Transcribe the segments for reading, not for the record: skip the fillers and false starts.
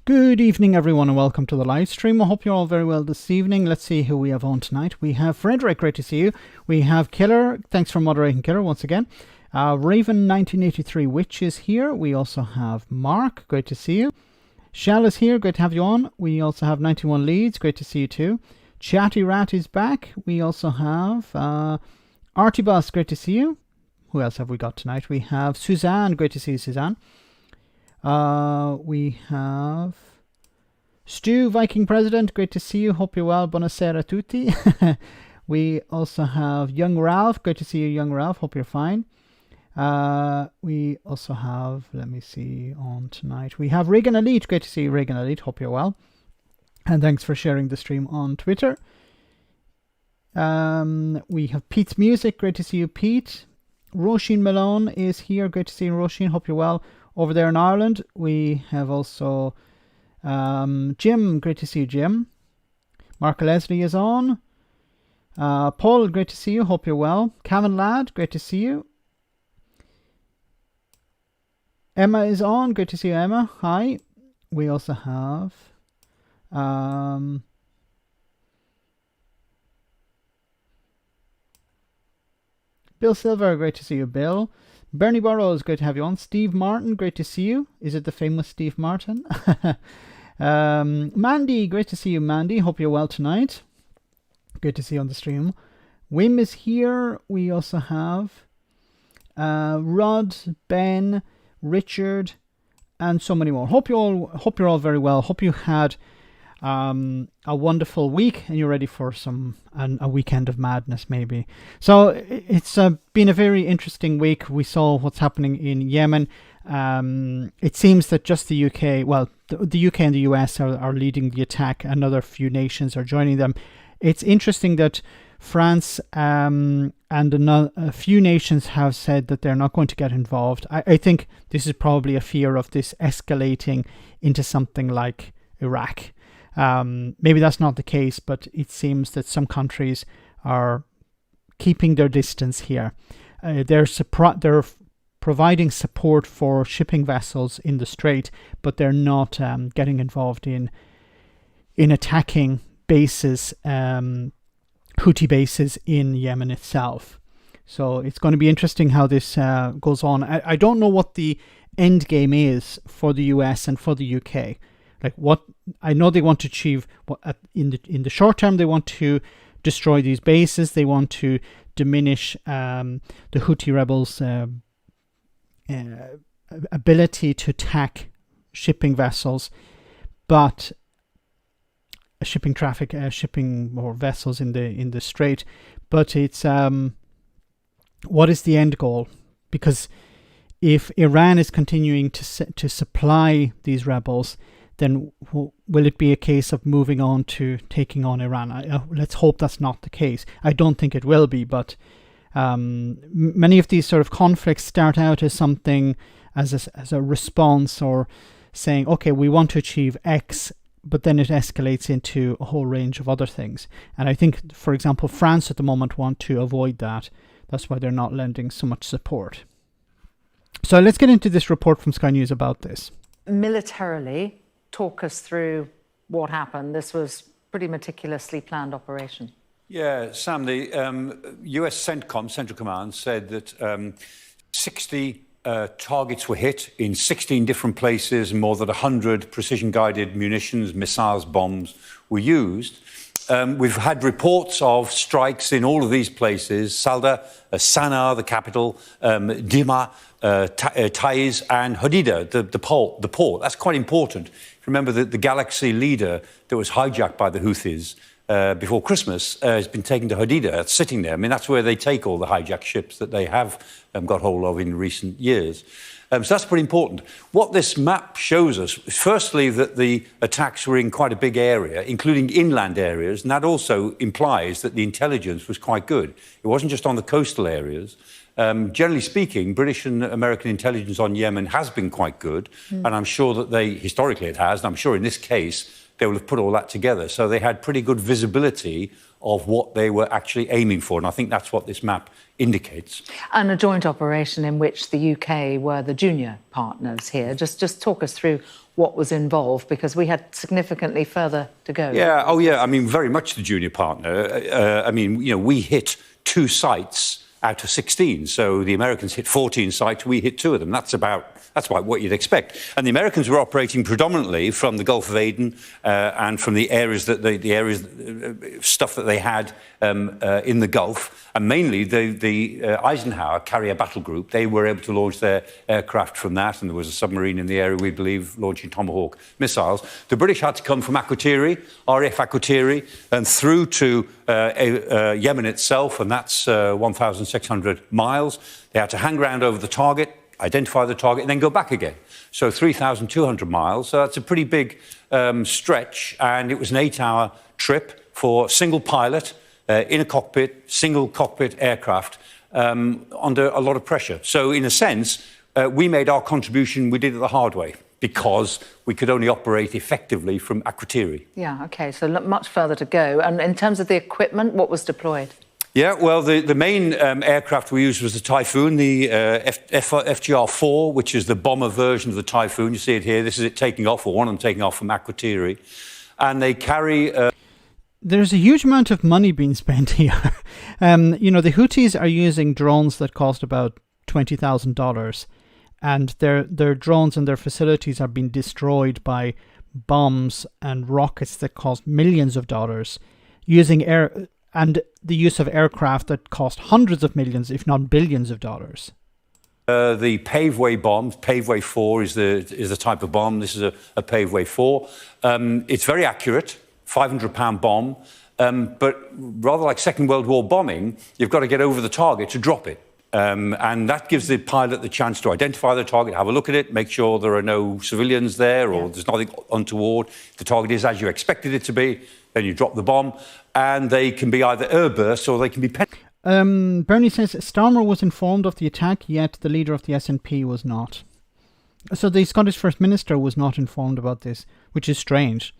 Good evening, everyone, and welcome to the live stream. I hope you're all very well this evening. Let's see who we have on tonight. We have Frederick, great to see you. We have Killer, thanks for moderating, Killer, once again. Raven 1983 Witch is here. We also have Mark, great to see you. Shell is here, great to have you on. We also have 91 Leads, great to see you too. Chatty Rat is back. We also have Artibus, great to see you. Who else have we got tonight? We have Suzanne, great to see you, Suzanne. We have Stu, Viking President, great to see you. Hope you're well. Buonasera tutti. We also have Young Ralph, great to see you, Young Ralph. Hope you're fine. We also have, let me see, on tonight. We have Regan Elite, great to see you, Regan Elite. Hope you're well. And thanks for sharing the stream on Twitter. We have Pete's Music, great to see you, Pete. Roisin Malone is here, great to see you, Roisin. Hope you're well. Over there in Ireland, we have also Jim, great to see you, Jim. Mark Leslie is on. Paul, great to see you, hope you're well. Cavan Ladd, great to see you. Emma is on, great to see you, Emma. Hi. We also have Bill Silver, great to see you, Bill. Bernie Burrows, great to have you on. Steve Martin, great to see you. Is it the famous Steve Martin? Mandy, great to see you, Mandy. Hope you're well tonight. Great to see you on the stream. Wim is here. We also have Rod, Ben, Richard, and so many more. Hope you're all very well. Hope you had a wonderful week and you're ready for a weekend of madness maybe. So it's been a very interesting week. We saw what's happening in Yemen. It seems that just the UK, well, the UK and the US are leading the attack. Another few nations are joining them. It's interesting that France and a few nations have said that they're not going to get involved. I think this is probably a fear of this escalating into something like Iraq. Maybe that's not the case, but it seems that some countries are keeping their distance here. They're providing support for shipping vessels in the Strait, but they're not getting involved in attacking bases, Houthi bases in Yemen itself. So it's going to be interesting how this goes on. I don't know what the end game is for the US and for the UK. Like what I know they want to achieve in the short term, they want to destroy these bases. They want to diminish the Houthi rebels' ability to attack shipping vessels, but shipping traffic, shipping more vessels in the Strait. But it's what is the end goal? Because if Iran is continuing to supply these rebels, then will it be a case of moving on to taking on Iran? Let's hope that's not the case. I don't think it will be, but many of these sort of conflicts start out as something, as a response, or saying, okay, we want to achieve X, but then it escalates into a whole range of other things. And I think, for example, France at the moment want to avoid that. That's why they're not lending so much support. So let's get into this report from Sky News about this. Militarily, talk us through what happened. This was pretty meticulously planned operation. Yeah, Sam, the US CENTCOM, Central Command, said that 60 targets were hit in 16 different places, and more than 100 precision-guided munitions, missiles, bombs were used. We've had reports of strikes in all of these places: Salda, Sana'a, the capital, Dima, Taiz, and Hodeidah, the port. That's quite important. Remember that the Galaxy leader that was hijacked by the Houthis before Christmas has been taken to Hodeidah. It's sitting there. I mean, that's where they take all the hijacked ships that they have got hold of in recent years. So that's pretty important. What this map shows us, firstly, that the attacks were in quite a big area, including inland areas, and that also implies that the intelligence was quite good. It wasn't just on the coastal areas. Generally speaking, British and American intelligence on Yemen has been quite good, and I'm sure that historically it has, and I'm sure in this case, they will have put all that together. So they had pretty good visibility of what they were actually aiming for. And I think that's what this map indicates. And a joint operation in which the UK were the junior partners here. Just talk us through what was involved, because we had significantly further to go. Yeah, oh yeah, I mean, very much the junior partner. I mean, you know, we hit 2 sites out of 16. So the Americans hit 14 sites, we hit 2 of them. That's about what you'd expect. And the Americans were operating predominantly from the Gulf of Aden and from the areas stuff that they had in the Gulf, and mainly the Eisenhower carrier battle group. They were able to launch their aircraft from that, and there was a submarine in the area, we believe, launching Tomahawk missiles. The British had to come from Akrotiri, RAF Akrotiri, and through to Yemen itself, and that's 1,600 miles. They had to hang around over the target, identify the target, and then go back again. So 3,200 miles. So that's a pretty big stretch, and it was an 8-hour trip for single pilot in a cockpit, single cockpit aircraft under a lot of pressure. So in a sense, we made our contribution, we did it the hard way, because we could only operate effectively from Akrotiri. Yeah, OK, so much further to go. And in terms of the equipment, what was deployed? Yeah, well, the main aircraft we used was the Typhoon, the FGR-4, which is the bomber version of the Typhoon. You see it here. This is it taking off, or one of them taking off from Akrotiri. And they carry... There's a huge amount of money being spent here. You know, the Houthis are using drones that cost about $20,000, and their drones and their facilities are being destroyed by bombs and rockets that cost millions of dollars, using and the use of aircraft that cost hundreds of millions, if not billions of dollars. The paveway bombs, paveway 4 is the type of bomb. This is a paveway 4. It's very accurate, 500-pound bomb, but rather like Second World War bombing, you've got to get over the target to drop it. And that gives the pilot the chance to identify the target, have a look at it, make sure there are no civilians there or there's nothing untoward. If the target is as you expected it to be, then you drop the bomb, and they can be either airbursts or they can be Bernie says Starmer was informed of the attack, yet the leader of the SNP was not. So the Scottish First Minister was not informed about this, which is strange.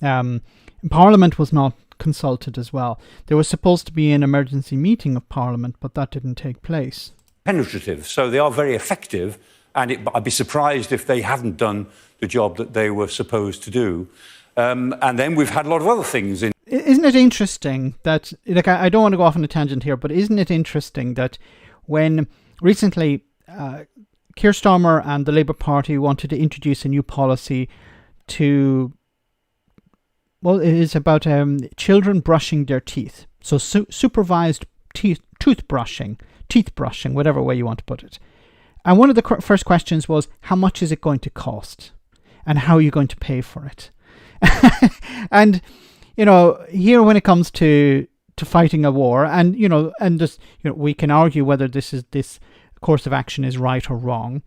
Parliament was not consulted as well. There was supposed to be an emergency meeting of Parliament, but that didn't take place. Penetrative, so they are very effective, and I'd be surprised if they hadn't done the job that they were supposed to do. And then we've had a lot of other things in. Isn't it interesting that, like, I don't want to go off on a tangent here, but isn't it interesting that when recently Keir Starmer and the Labour Party wanted to introduce a new policy to, well, it is about children brushing their teeth. So supervised teeth brushing, whatever way you want to put it. And one of the first questions was, how much is it going to cost? And how are you going to pay for it? And, you know, here when it comes to fighting a war, and, you know, and just, you know, we can argue whether this course of action is right or wrong,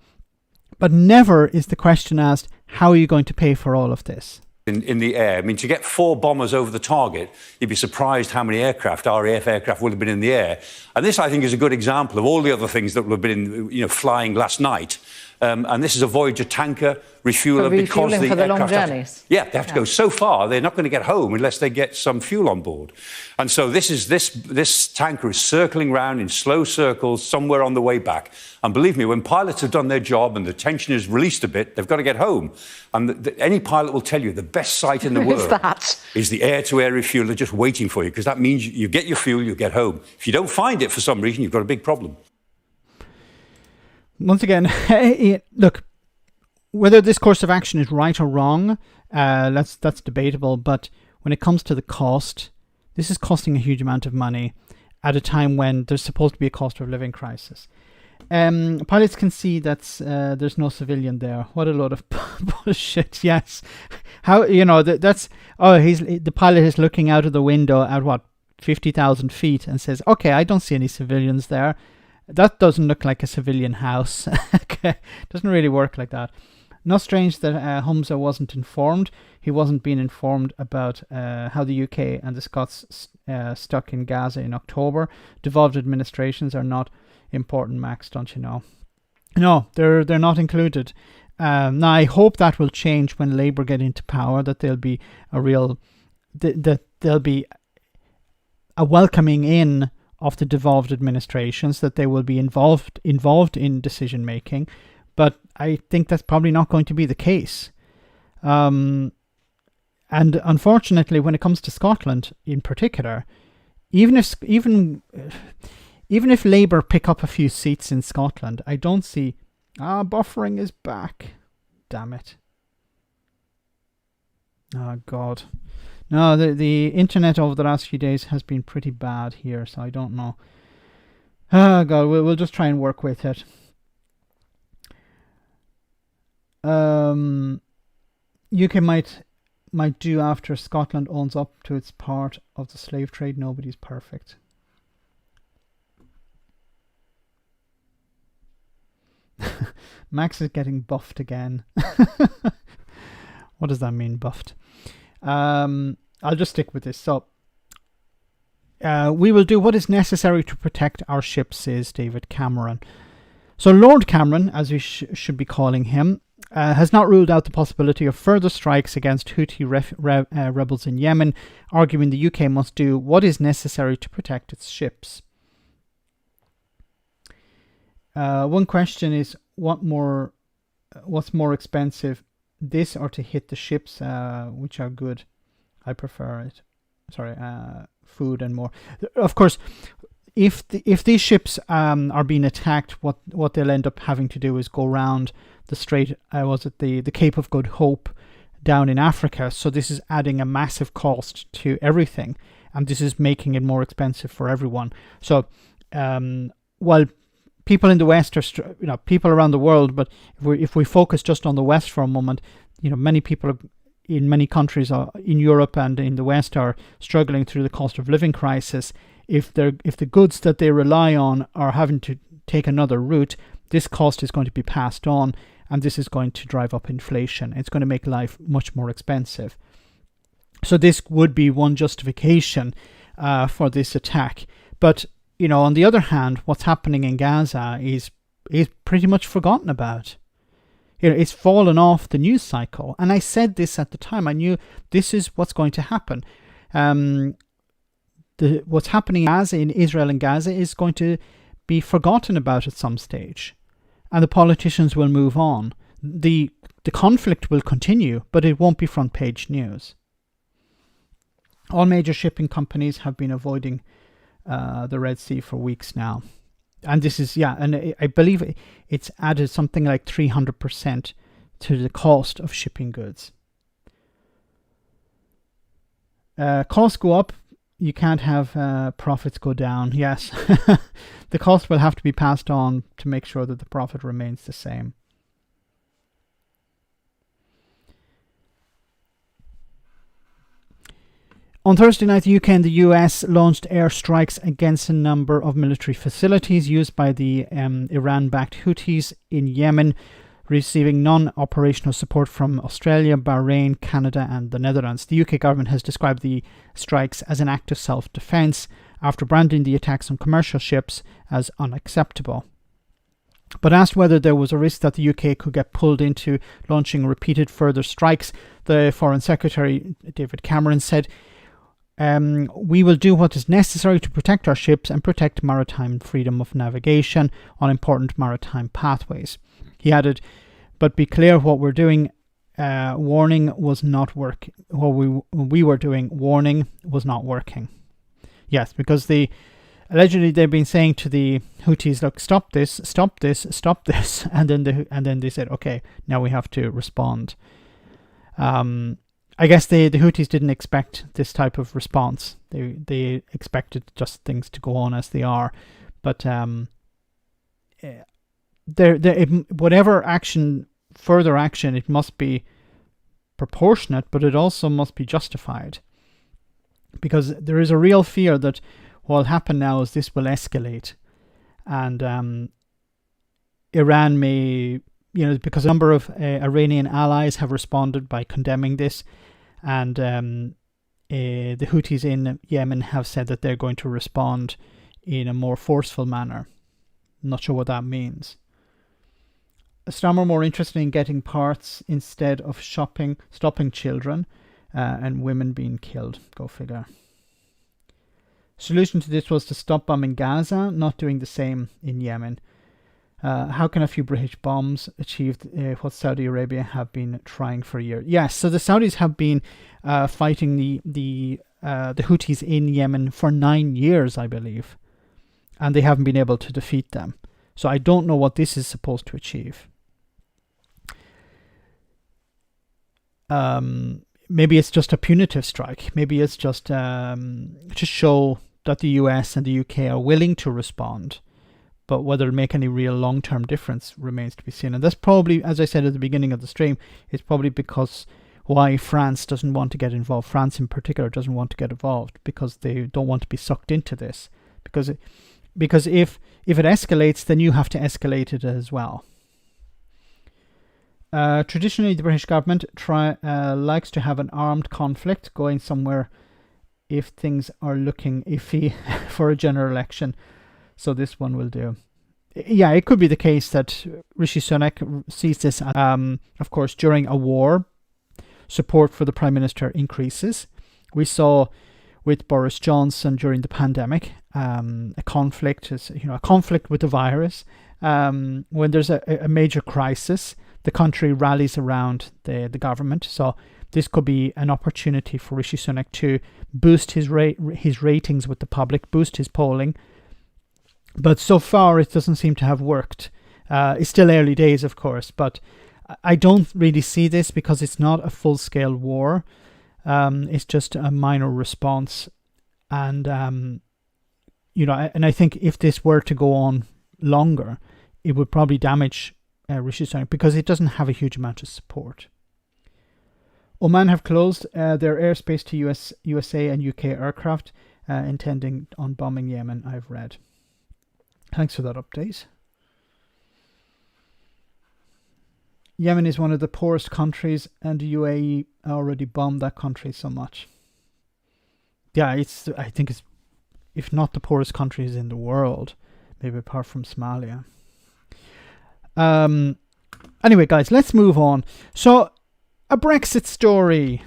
but never is the question asked, how are you going to pay for all of this? In the air. I mean, to get 4 bombers over the target, you'd be surprised how many RAF aircraft would have been in the air. And this, I think, is a good example of all the other things that would have been, flying last night. And this is a Voyager tanker refueler because the for the long aircraft journeys. they have to go so far, they're not going to get home unless they get some fuel on board. And so this tanker is circling around in slow circles somewhere on the way back. And believe me, when pilots have done their job and the tension is released a bit, they've got to get home. And any pilot will tell you the best sight in the world is the air-to-air refueler just waiting for you, because that means you get your fuel, you get home. If you don't find it for some reason, you've got a big problem. Once again, look, whether this course of action is right or wrong, that's debatable. But when it comes to the cost, this is costing a huge amount of money at a time when there's supposed to be a cost of living crisis. Pilots can see that there's no civilian there. What a load of bullshit! Yes, how the pilot is looking out of the window at what 50,000 feet and says, "Okay, I don't see any civilians there." That doesn't look like a civilian house. Okay. Doesn't really work like that. Not strange that Humza wasn't informed. He wasn't being informed about how the UK and the Scots stuck in Gaza in October. Devolved administrations are not important, Max, don't you know? No, they're not included. Now, I hope that will change when Labour get into power, that there'll be a real, that there'll be a welcoming in of the devolved administrations, that they will be involved in decision making. But I think that's probably not going to be the case. And unfortunately, when it comes to Scotland in particular, even if Labour pick up a few seats in Scotland, I don't see. Buffering is back. Damn it. Oh, God. No, the internet over the last few days has been pretty bad here, so I don't know. Oh, God, we'll just try and work with it. UK might do after Scotland owns up to its part of the slave trade. Nobody's perfect. Max is getting buffed again. What does that mean, buffed? I'll just stick with this. So, we will do what is necessary to protect our ships, says David Cameron. So Lord Cameron, as we should be calling him, has not ruled out the possibility of further strikes against Houthi rebels in Yemen, arguing the UK must do what is necessary to protect its ships. One question is, what's more expensive, this or to hit the ships, which are good? I prefer it. Sorry, food and more. Of course, if these ships are being attacked, what they'll end up having to do is go around the Strait. The Cape of Good Hope down in Africa? So this is adding a massive cost to everything, and this is making it more expensive for everyone. So while people in the West are, people around the world, but if we focus just on the West for a moment, many people in many countries in Europe and in the West are struggling through the cost of living crisis. If the goods that they rely on are having to take another route, this cost is going to be passed on, and this is going to drive up inflation. It's going to make life much more expensive. So this would be one justification for this attack. But on the other hand, what's happening in Gaza is pretty much forgotten about. It's fallen off the news cycle. And I said this at the time. I knew this is what's going to happen. What's happening in Israel and Gaza is going to be forgotten about at some stage. And the politicians will move on. The conflict will continue, but it won't be front page news. All major shipping companies have been avoiding the Red Sea for weeks now. And this is, and I believe it's added something like 300% to the cost of shipping goods. Costs go up, you can't have profits go down. Yes, the cost will have to be passed on to make sure that the profit remains the same. On Thursday night, the UK and the US launched airstrikes against a number of military facilities used by the Iran-backed Houthis in Yemen, receiving non-operational support from Australia, Bahrain, Canada and the Netherlands. The UK government has described the strikes as an act of self-defence after branding the attacks on commercial ships as unacceptable. But asked whether there was a risk that the UK could get pulled into launching repeated further strikes, the Foreign Secretary David Cameron said, "We will do what is necessary to protect our ships and protect maritime freedom of navigation on important maritime pathways." He added, "But be clear, what we're doing, warning was not working. What we were doing, warning was not working." Yes, because allegedly they've been saying to the Houthis, "Look, stop this, stop this, stop this," and then they said, "Okay, now we have to respond." I guess the Houthis didn't expect this type of response. They expected just things to go on as they are, but whatever further action, it must be proportionate, but it also must be justified, because there is a real fear that what will happen now is this will escalate, and Iran may, because a number of Iranian allies have responded by condemning this, and the Houthis in Yemen have said that they're going to respond in a more forceful manner. I'm not sure what that means. Some are more interested in getting parts instead of stopping children and women being killed. Go figure. Solution to this was to stop bombing Gaza, not doing the same in Yemen. How can a few British bombs achieve what Saudi Arabia have been trying for a year? Yes, so the Saudis have been fighting the Houthis in Yemen for 9 years, I believe, and they haven't been able to defeat them. So I don't know what this is supposed to achieve. Maybe it's just a punitive strike. Maybe it's just to show that the US and the UK are willing to respond. But whether it'll make any real long-term difference remains to be seen. And that's probably, as I said at the beginning of the stream, it's probably because why France doesn't want to get involved. France in particular doesn't want to get involved because they don't want to be sucked into this. Because if it escalates, then you have to escalate it as well. Traditionally, the British government likes to have an armed conflict going somewhere if things are looking iffy for a general election. So this one will do. Yeah, it could be the case that Rishi Sunak sees this, of course, during a war, support for the Prime Minister increases. We saw with Boris Johnson during the pandemic, a conflict with the virus. When there's a major crisis, the country rallies around the government. So this could be an opportunity for Rishi Sunak to boost his ratings with the public, boost his polling. But so far, it doesn't seem to have worked. It's still early days, of course, but I don't really see this because it's not a full-scale war. It's just a minor response. And, and I think if this were to go on longer, it would probably damage Rishi Sunak because it doesn't have a huge amount of support. Oman have closed their airspace to USA and UK aircraft, intending on bombing Yemen, I've read. Thanks for that update. Yemen is one of the poorest countries, and the UAE already bombed that country so much. Yeah, I think it's, if not the poorest countries in the world, maybe apart from Somalia. Anyway, guys, let's move on. So, a Brexit story.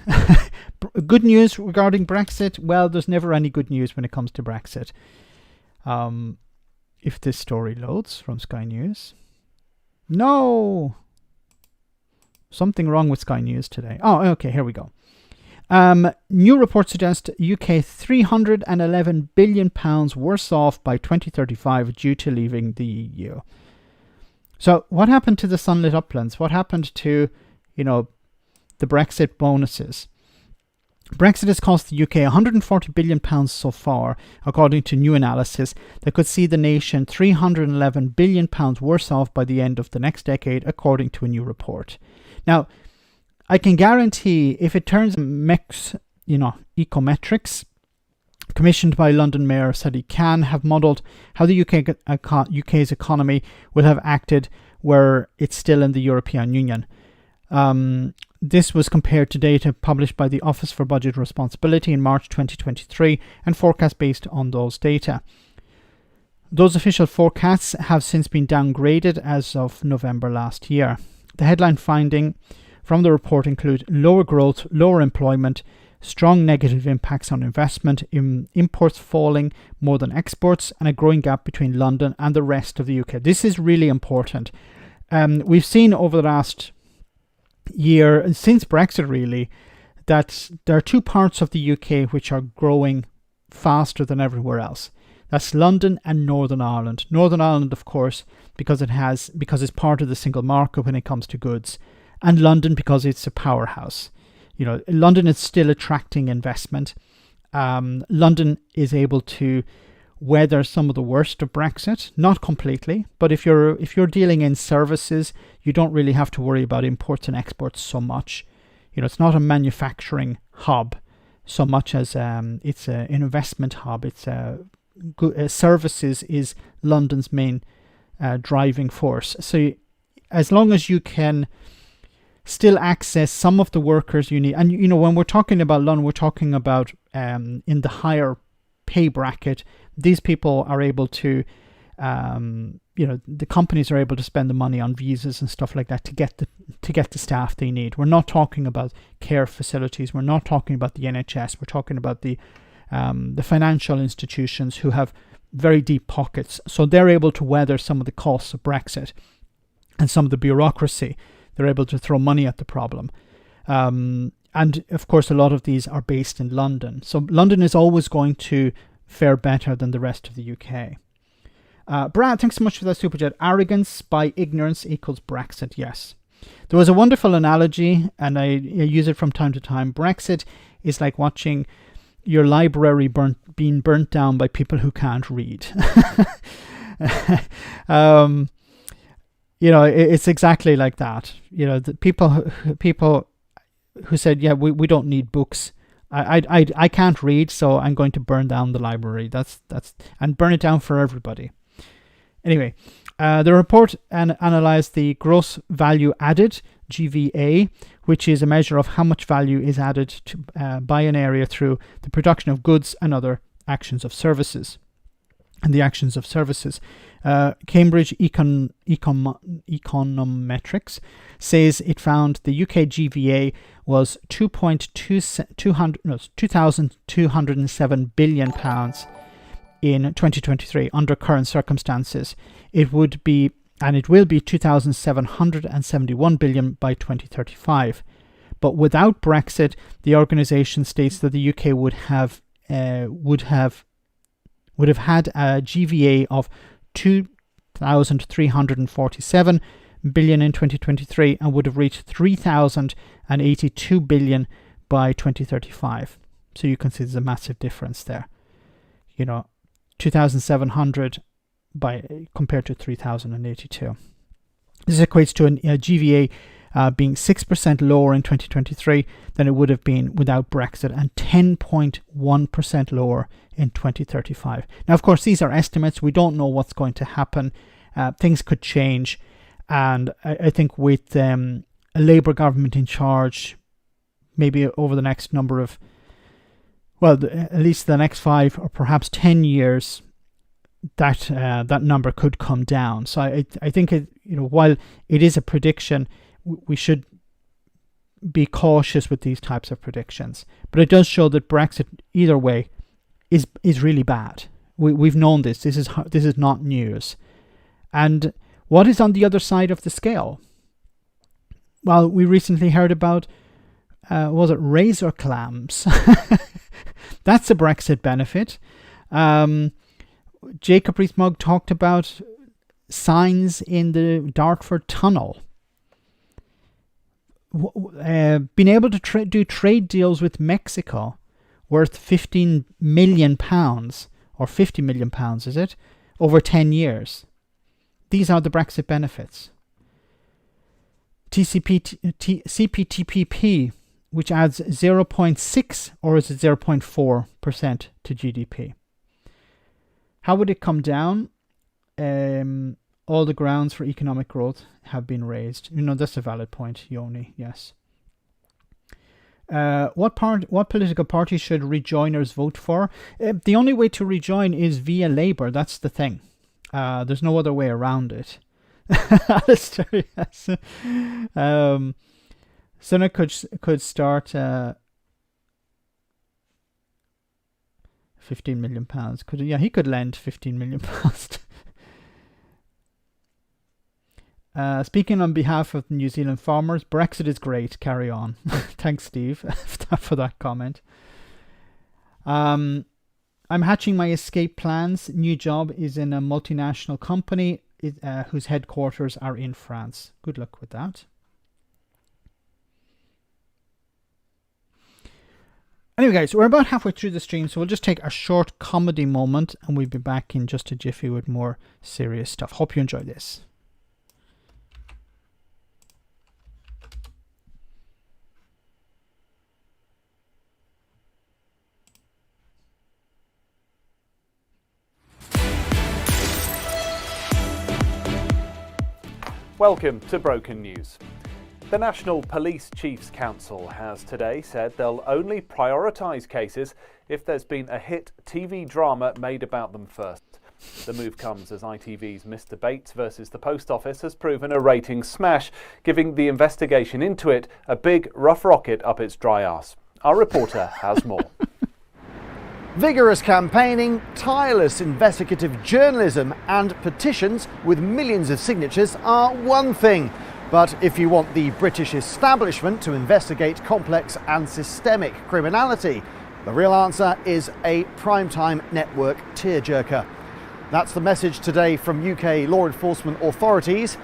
Good news regarding Brexit? Well, there's never any good news when it comes to Brexit. If this story loads from Sky News. No! Something wrong with Sky News today. Oh, okay, here we go. New reports suggest UK £311 billion worse off by 2035 due to leaving the EU. So what happened to the sunlit uplands? What happened to, the Brexit bonuses? Brexit has cost the UK £140 billion so far, according to new analysis that could see the nation £311 billion worse off by the end of the next decade, according to a new report. Now, I can guarantee if it turns ecometrics, commissioned by London Mayor Sadiq Khan, have modelled how the UK's economy will have acted were it still in the European Union. This was compared to data published by the Office for Budget Responsibility in March 2023 and forecast based on those data. Those official forecasts have since been downgraded as of November last year. The headline finding from the report include lower growth, lower employment, strong negative impacts on investment, imports falling more than exports, and a growing gap between London and the rest of the UK. This is really important. We've seen over the last year, since Brexit really, that there are two parts of the UK which are growing faster than everywhere else. That's London and Northern Ireland. Northern Ireland, of course, because it's part of the single market when it comes to goods, and London because it's a powerhouse. London is still attracting investment. London is able to weather some of the worst of Brexit, not completely, but if you're dealing in services, you don't really have to worry about imports and exports so much. It's not a manufacturing hub so much as it's an investment hub. It's services is London's main driving force. So as long as you can still access some of the workers you need, and when we're talking about London, we're talking about in the higher pay bracket, these people are able to the companies are able to spend the money on visas and stuff like that to get the staff they need. We're not talking about care facilities. We're not talking about the NHS. We're talking about the financial institutions who have very deep pockets. So they're able to weather some of the costs of Brexit and some of the bureaucracy. They're able to throw money at the problem. And of course, a lot of these are based in London. So London is always going to fare better than the rest of the UK. Brad, thanks so much for that super chat. Arrogance by ignorance equals Brexit. Yes. There was a wonderful analogy, and I use it from time to time. Brexit is like watching your library being burnt down by people who can't read. It's exactly like that. The people who said, yeah, we don't need books. I can't read, so I'm going to burn down the library. That's and burn it down for everybody. Anyway, the report analysed the gross value added, GVA, which is a measure of how much value is added to by an area through the production of goods and other actions of services. And the actions of services. Cambridge Econometrics says it found the UK GVA was £2,207 billion in 2023 under current circumstances. It will be 2,771 billion by 2035. But without Brexit, the organisation states that the UK would have had a GVA of 2,347 billion in 2023 and would have reached 3,082 billion by 2035. So you can see there's a massive difference there. 2,700 compared to 3,082. This equates to a GVA being 6% lower in 2023 than it would have been without Brexit, and 10.1% lower in 2035. Now, of course, these are estimates. We don't know what's going to happen. Things could change. And I think with a Labour government in charge, maybe over the next number of, at least the next 5 or perhaps 10 years, that number could come down. So I think while it is a prediction, we should be cautious with these types of predictions. But it does show that Brexit, either way, is really bad. We've known this. This is not news. And what is on the other side of the scale? Well, we recently heard about razor clams? That's a Brexit benefit. Jacob Rees-Mogg talked about signs in the Dartford Tunnel. Being able to do trade deals with Mexico worth £15 million, or £50 million, is it? Over 10 years. These are the Brexit benefits. CPTPP, which adds 0.6 or is it 0.4% to GDP. How would it come down? All the grounds for economic growth have been raised. That's a valid point, Yoni, yes. What political party should rejoiners vote for? The only way to rejoin is via Labour. That's the thing. There's no other way around it. Alistair, yes. Sunak could start £15 million. He could lend £15 million. Speaking on behalf of New Zealand farmers, Brexit is great. Carry on. Thanks, Steve, for that comment. I'm hatching my escape plans. New job is in a multinational company whose headquarters are in France. Good luck with that. Anyway, guys, we're about halfway through the stream, so we'll just take a short comedy moment and we'll be back in just a jiffy with more serious stuff. Hope you enjoy this. Welcome to Broken News. The National Police Chiefs Council has today said they'll only prioritise cases if there's been a hit TV drama made about them first. The move comes as ITV's Mr. Bates versus the Post Office has proven a ratings smash, giving the investigation into it a big rough rocket up its dry arse. Our reporter has more. Vigorous campaigning, tireless investigative journalism and petitions with millions of signatures are one thing. But if you want the British establishment to investigate complex and systemic criminality, the real answer is a primetime network tearjerker. That's the message today from UK law enforcement authorities.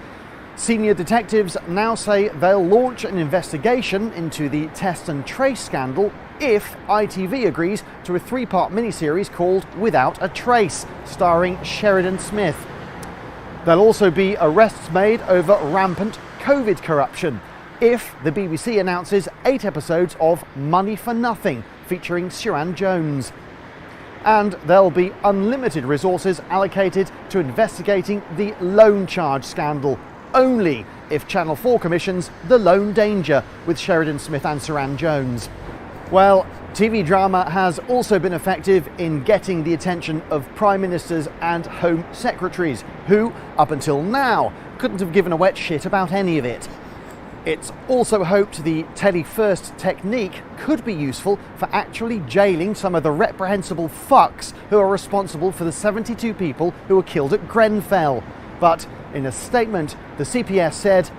Senior detectives now say they'll launch an investigation into the test and trace scandal if ITV agrees to a 3-part miniseries called Without a Trace, starring Sheridan Smith. There'll also be arrests made over rampant COVID corruption if the BBC announces 8 episodes of Money for Nothing featuring Sharon Jones. And there'll be unlimited resources allocated to investigating the loan charge scandal, only if Channel 4 commissions The Lone Danger with Sheridan Smith and Sharon Jones. Well, TV drama has also been effective in getting the attention of Prime Ministers and Home Secretaries, who, up until now, couldn't have given a wet shit about any of it. It's also hoped the Telly First technique could be useful for actually jailing some of the reprehensible fucks who are responsible for the 72 people who were killed at Grenfell. But in a statement, the CPS said,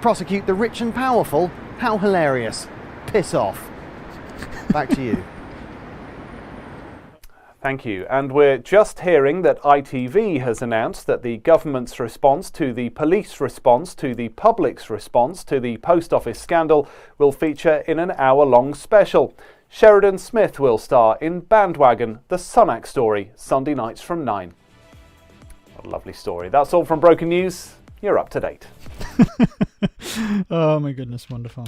"Prosecute the rich and powerful? How hilarious. Piss off." Back to you. Thank you. And we're just hearing that ITV has announced that the government's response to the police response to the public's response to the Post Office scandal will feature in an hour-long special. Sheridan Smith will star in Bandwagon, the Sunak story, Sunday nights from 9. What a lovely story. That's all from Broken News. You're up to date. Oh my goodness, wonderful.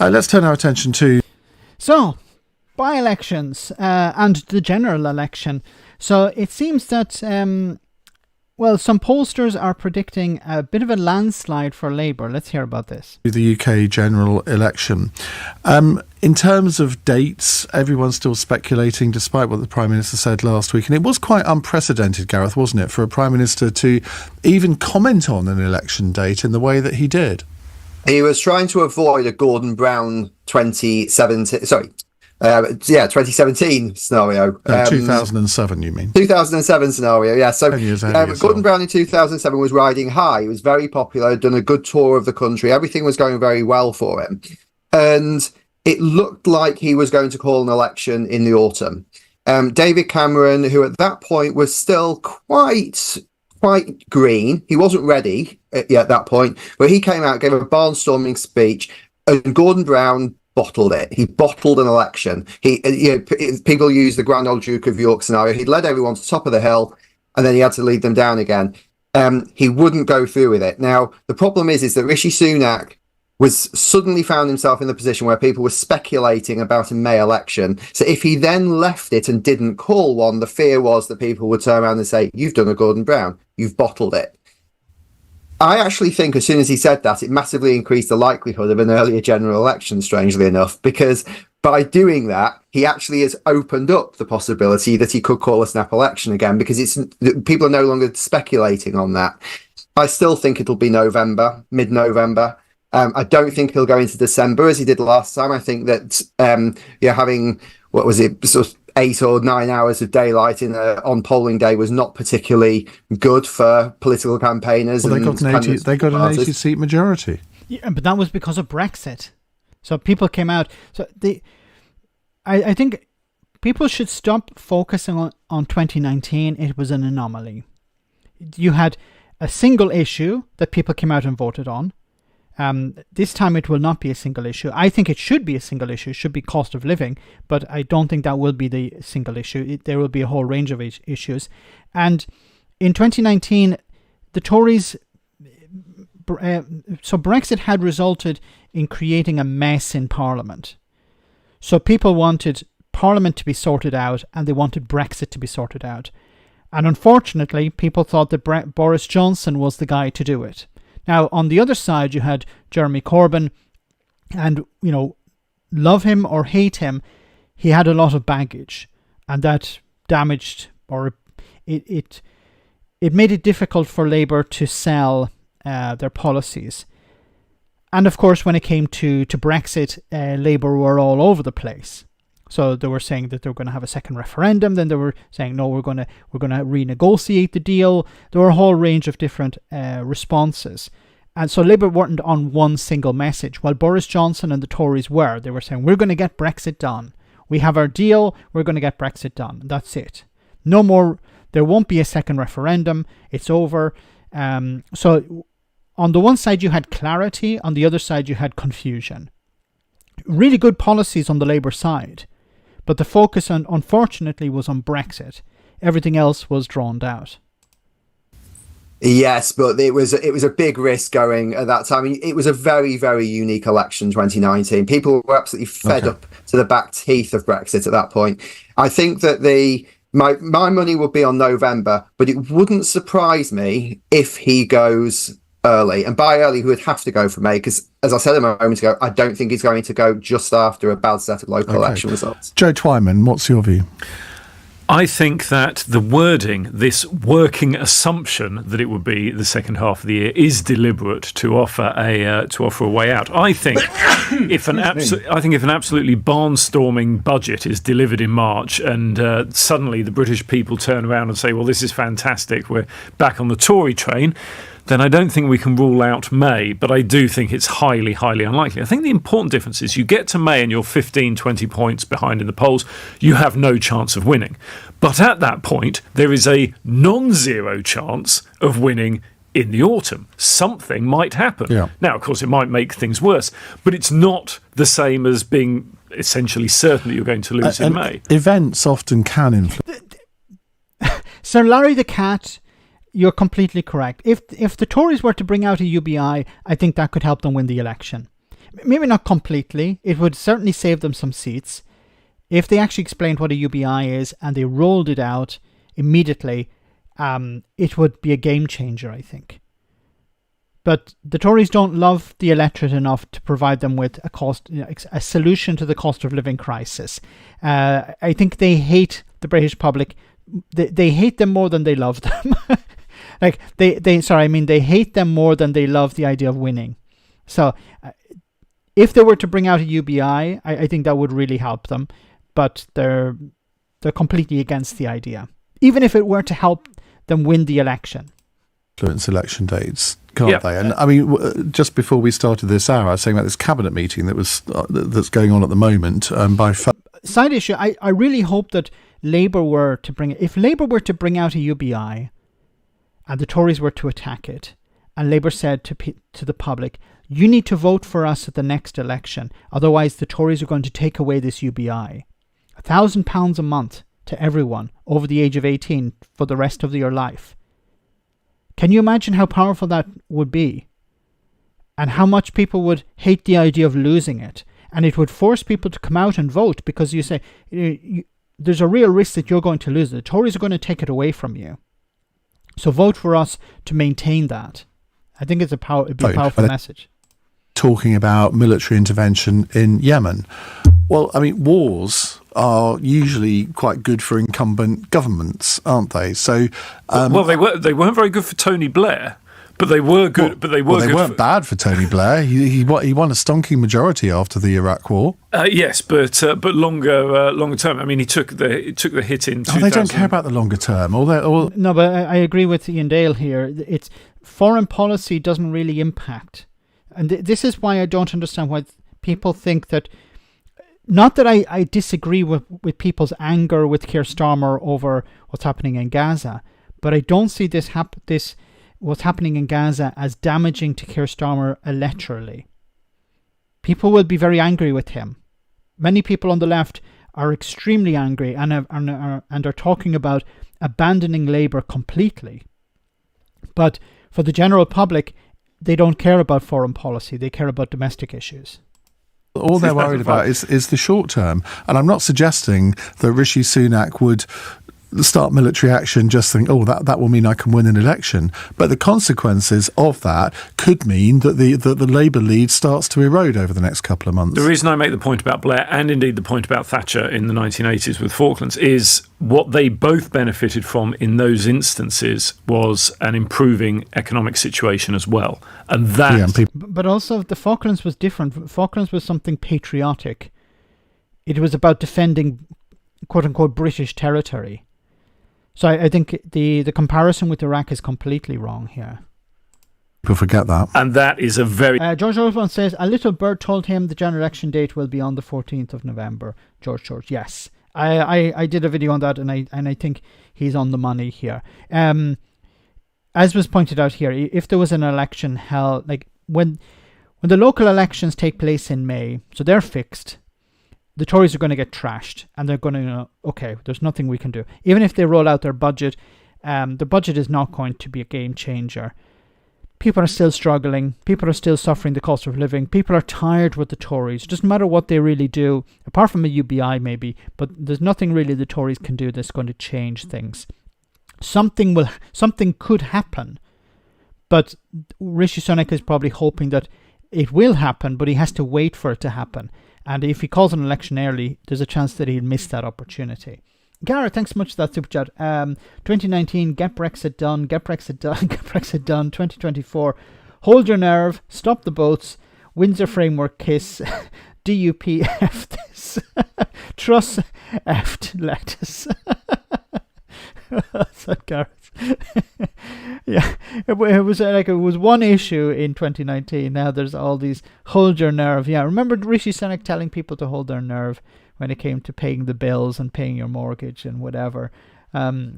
Let's turn our attention to... So, by-elections and the general election. So it seems that, some pollsters are predicting a bit of a landslide for Labour. Let's hear about this. The UK general election. In terms of dates, everyone's still speculating, despite what the Prime Minister said last week. And it was quite unprecedented, Gareth, wasn't it, for a Prime Minister to even comment on an election date in the way that he did? He was trying to avoid a Gordon Brown 2017 scenario. 2007, you mean? 2007 scenario, yeah. So 10 years ahead of yourself. Gordon Brown in 2007 was riding high. He was very popular, had done a good tour of the country. Everything was going very well for him. And it looked like he was going to call an election in the autumn. David Cameron, who at that point was still quite green. He wasn't ready at that point, but he came out, gave a barnstorming speech, and Gordon Brown bottled it. He bottled an election. People use the Grand Old Duke of York scenario. He'd led everyone to the top of the hill, and then he had to lead them down again. He wouldn't go through with it. Now, the problem is that Rishi Sunak was suddenly found himself in the position where people were speculating about a May election. So if he then left it and didn't call one, the fear was that people would turn around and say, "You've done a Gordon Brown, you've bottled it." I actually think as soon as he said that, it massively increased the likelihood of an earlier general election, strangely enough, because by doing that, he actually has opened up the possibility that he could call a snap election again, because people are no longer speculating on that. I still think it'll be November, mid-November. I don't think he'll go into December as he did last time. I think that having, sort of 8 or 9 hours of daylight on polling day was not particularly good for political campaigners. Well, they got an 80-seat majority. Yeah, but that was because of Brexit. So people came out. So I think people should stop focusing on 2019. It was an anomaly. You had a single issue that people came out and voted on. This time it will not be a single issue. I think it should be a single issue. It should be cost of living, but I don't think that will be the single issue. There will be a whole range of issues. And in 2019, the Tories... so Brexit had resulted in creating a mess in Parliament. So people wanted Parliament to be sorted out, and they wanted Brexit to be sorted out. And unfortunately, people thought that Boris Johnson was the guy to do it. Now, on the other side, you had Jeremy Corbyn, and, love him or hate him, he had a lot of baggage, and that damaged, or it made it difficult for Labour to sell their policies. And of course, when it came to Brexit, Labour were all over the place. So they were saying that they were going to have a second referendum. Then they were saying, no, we're going to renegotiate the deal. There were a whole range of different responses. And so Labour weren't on one single message, while Boris Johnson and the Tories were. They were saying, we're going to get Brexit done. We have our deal. We're going to get Brexit done. That's it. No more. There won't be a second referendum. It's over. So on the one side, you had clarity. On the other side, you had confusion. Really good policies on the Labour side. But the focus, unfortunately, was on Brexit. Everything else was drawn out. Yes, but it was a big risk going at that time. It was a very, very unique election, 2019. People were absolutely fed up to the back teeth of Brexit at that point. I think that my money would be on November, but it wouldn't surprise me if he goes early. And by early, he would have to go for May, because, as I said a moment ago, I don't think he's going to go just after a bad set of local election results. Joe Twyman, what's your view? I think that the wording, this working assumption that it would be the second half of the year, is deliberate to offer a way out. I think if an absolutely barnstorming budget is delivered in March, and suddenly the British people turn around and say, "Well, this is fantastic. We're back on the Tory train," then I don't think we can rule out May, but I do think it's highly, highly unlikely. I think the important difference is you get to May and you're 15, 20 points behind in the polls, you have no chance of winning. But at that point, there is a non-zero chance of winning in the autumn. Something might happen. Yeah. Now, of course, it might make things worse, but it's not the same as being essentially certain that you're going to lose in May. Events often can influence. Sir Larry the Cat, you're completely correct. If the Tories were to bring out a UBI, I think that could help them win the election. Maybe not completely. It would certainly save them some seats. If they actually explained what a UBI is and they rolled it out immediately, it would be a game changer, I think. But the Tories don't love the electorate enough to provide them with a solution to the cost of living crisis. I think they hate the British public. They hate them more than they love them. They hate them more than they love the idea of winning. So if they were to bring out a UBI, I think that would really help them. But they're completely against the idea, even if it were to help them win the election. Influence election dates, can't they? And I mean, just before we started this hour, I was saying about this cabinet meeting that's going on at the moment. Side issue, I really hope that if Labour were to bring out a UBI, and the Tories were to attack it, and Labour said to the public, you need to vote for us at the next election, otherwise the Tories are going to take away this UBI. £1,000 a month to everyone over the age of 18 for the rest of your life. Can you imagine how powerful that would be? And how much people would hate the idea of losing it? And it would force people to come out and vote, because you say, there's a real risk that you're going to lose it. The Tories are going to take it away from you. So vote for us to maintain that. I think it'd be a powerful message. Talking about military intervention in Yemen. Well, I mean, wars are usually quite good for incumbent governments, aren't they? So, they weren't very good for Tony Blair, but they were good. They weren't bad for Tony Blair. He won a stonking majority after the Iraq War. Yes, but longer term. I mean, he took the hit in. They don't care about the longer term. No, but I agree with Ian Dale here. It's foreign policy doesn't really impact, and this is why I don't understand why people think that. Not that I disagree with people's anger with Keir Starmer over what's happening in Gaza, but I don't see what's happening in Gaza as damaging to Keir Starmer electorally. People will be very angry with him. Many people on the left are extremely angry and are talking about abandoning Labour completely. But for the general public, they don't care about foreign policy. They care about domestic issues. All they're worried about is the short term. And I'm not suggesting that Rishi Sunak would start military action, just think, oh, that will mean I can win an election. But the consequences of that could mean that the Labour lead starts to erode over the next couple of months. The reason I make the point about Blair, and indeed the point about Thatcher in the 1980s with Falklands, is what they both benefited from in those instances was an improving economic situation as well. And that... But also the Falklands was different. Falklands was something patriotic. It was about defending quote-unquote British territory. So I think the comparison with Iraq is completely wrong here. People forget that. And that is a very... George Osborne says, a little bird told him the general election date will be on the 14th of November. George, yes. I did a video on that, and I think he's on the money here. As was pointed out here, if there was an election held, like when the local elections take place in May, so they're fixed, the Tories are going to get trashed, and they're going to, okay, there's nothing we can do. Even if they roll out their budget, the budget is not going to be a game changer. People are still struggling. People are still suffering the cost of living. People are tired with the Tories. It doesn't matter what they really do, apart from a UBI maybe, but there's nothing really the Tories can do that's going to change things. Something could happen, but Rishi Sunak is probably hoping that it will happen, but he has to wait for it to happen. And if he calls an election early, there's a chance that he'll miss that opportunity. Gareth, thanks so much for that super chat. 2019, get Brexit done, get Brexit done, get Brexit done. 2024, hold your nerve, stop the boats, Windsor Framework kiss, DUP F this, Truss F lettuce. That's that, Gareth. Yeah, it was one issue in 2019. Now there's all these hold your nerve. Yeah, remember Rishi Sunak telling people to hold their nerve when it came to paying the bills and paying your mortgage and whatever.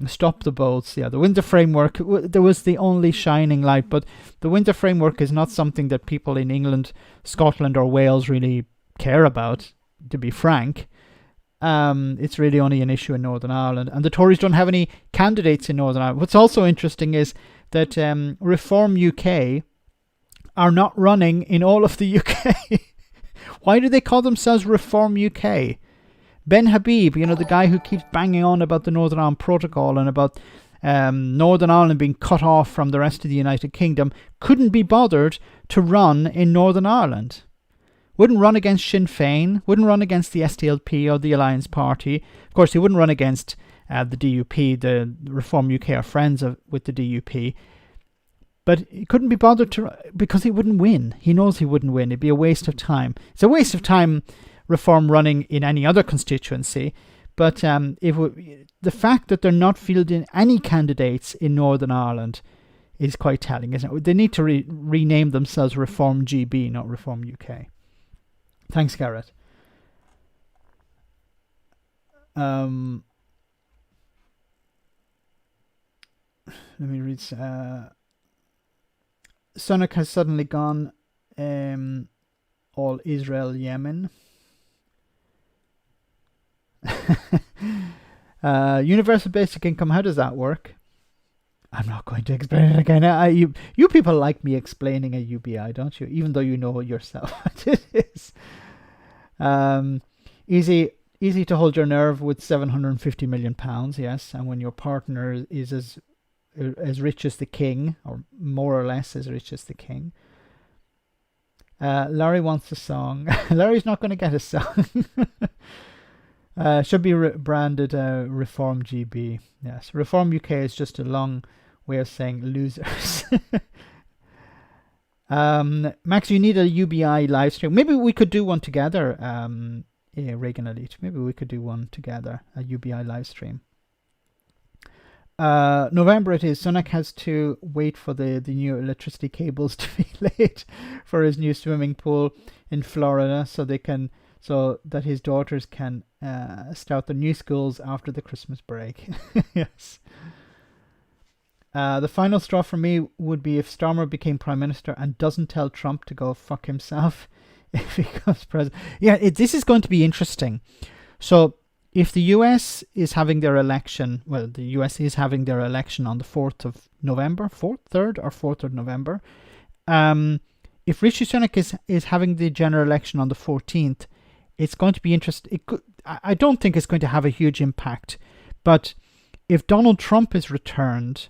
Stop the boats. Yeah, the Windsor Framework, there was the only shining light, but the Windsor Framework is not something that people in England, Scotland or Wales really care about, to be frank. It's really only an issue in Northern Ireland, and the Tories don't have any candidates in Northern Ireland. What's also interesting is that Reform UK are not running in all of the UK. Why do they call themselves Reform UK? Ben Habib, the guy who keeps banging on about the Northern Ireland Protocol and about Northern Ireland being cut off from the rest of the United Kingdom, couldn't be bothered to run in Northern Ireland. Wouldn't run against Sinn Féin, wouldn't run against the SDLP or the Alliance Party. Of course, he wouldn't run against the DUP. The Reform UK are friends with the DUP. But he couldn't be bothered to, because he wouldn't win. He knows he wouldn't win. It'd be a waste of time. It's a waste of time, Reform running in any other constituency. But the fact that they're not fielding any candidates in Northern Ireland is quite telling, isn't it? They need to rename themselves Reform GB, not Reform UK. Thanks, Garrett. Let me read. Sunak has suddenly gone all Israel, Yemen. Universal basic income, how does that work? I'm not going to explain it again. You people like me explaining a UBI, don't you? Even though you know yourself what it is. Easy to hold your nerve with £750 million, yes. And when your partner is as rich as the king, or more or less as rich as the king. Larry wants a song. Larry's not going to get a song. Should be branded Reform GB. Yes, Reform UK is just a long way of saying losers. Max, you need a UBI live stream. Maybe we could do one together. Reagan Elite. Maybe we could do one together. A UBI live stream. November it is. Sunak has to wait for the new electricity cables to be laid for his new swimming pool in Florida, so that his daughters can start their new schools after the Christmas break. Yes. The final straw for me would be if Starmer became Prime Minister and doesn't tell Trump to go fuck himself if he becomes president. Yeah, this is going to be interesting. So if the US is having their election, the US is having their election on the 4th of November, 3rd or 4th of November. If Rishi Sunak is having the general election on the 14th, it's going to be interesting. I don't think it's going to have a huge impact, but if Donald Trump is returned,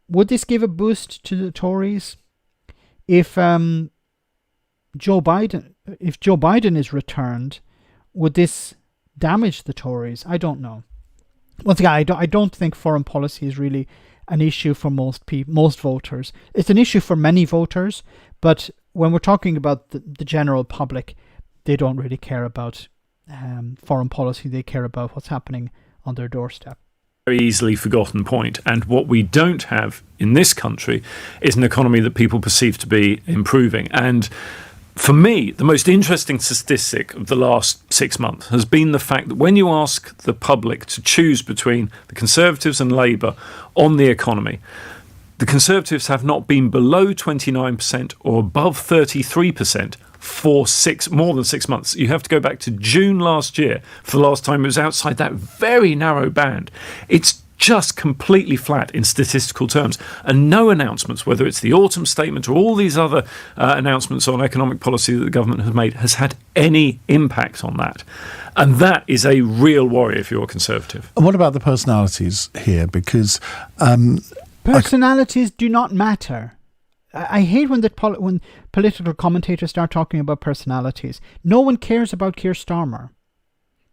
would this give a boost to the Tories? If Joe Biden is returned, would this damage the Tories? I don't know. Once again, I don't think foreign policy is really an issue for most voters. It's an issue for many voters, but when we're talking about the general public, they don't really care about foreign policy. They care about what's happening on their doorstep. Very easily forgotten point. And what we don't have in this country is an economy that people perceive to be improving. And for me, the most interesting statistic of the last 6 months has been the fact that when you ask the public to choose between the Conservatives and Labour on the economy, the Conservatives have not been below 29% or above 33% for more than 6 months. You have to go back to June last year for the last time it was outside that very narrow band. It's just completely flat in statistical terms, and no announcements, whether it's the autumn statement or all these other announcements on economic policy that the government has made, has had any impact on that. And that is a real worry if you're a Conservative. And what about the personalities here? Because personalities do not matter. I hate when when political commentators start talking about personalities. No one cares about Keir Starmer,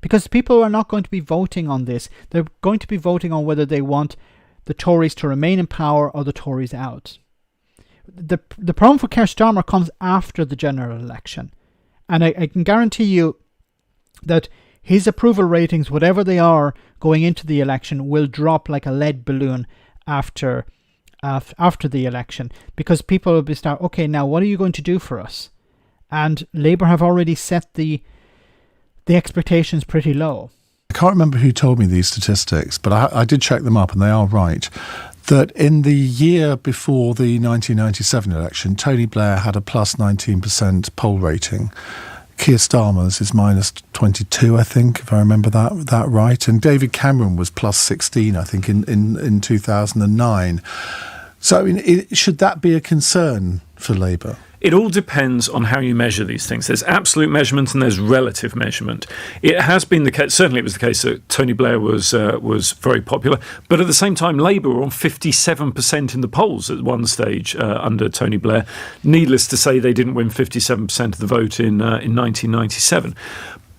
because people are not going to be voting on this. They're going to be voting on whether they want the Tories to remain in power or the Tories out. The problem for Keir Starmer comes after the general election, and I can guarantee you that his approval ratings, whatever they are going into the election, will drop like a lead balloon after the election, because people will be okay, now what are you going to do for us? And Labour have already set the expectations pretty low. I can't remember who told me these statistics, but I did check them up, and they are right. That in the year before the 1997 election, Tony Blair had a plus 19% poll rating. Keir Starmer's is minus 22, I think, if I remember that right. And David Cameron was plus 16, I think, in 2009. So, I mean, should that be a concern for Labour? It all depends on how you measure these things. There's absolute measurement and there's relative measurement. It has been the case, certainly it was the case that Tony Blair was very popular, but at the same time Labour were on 57% in the polls at one stage under Tony Blair. Needless to say, they didn't win 57% of the vote in 1997.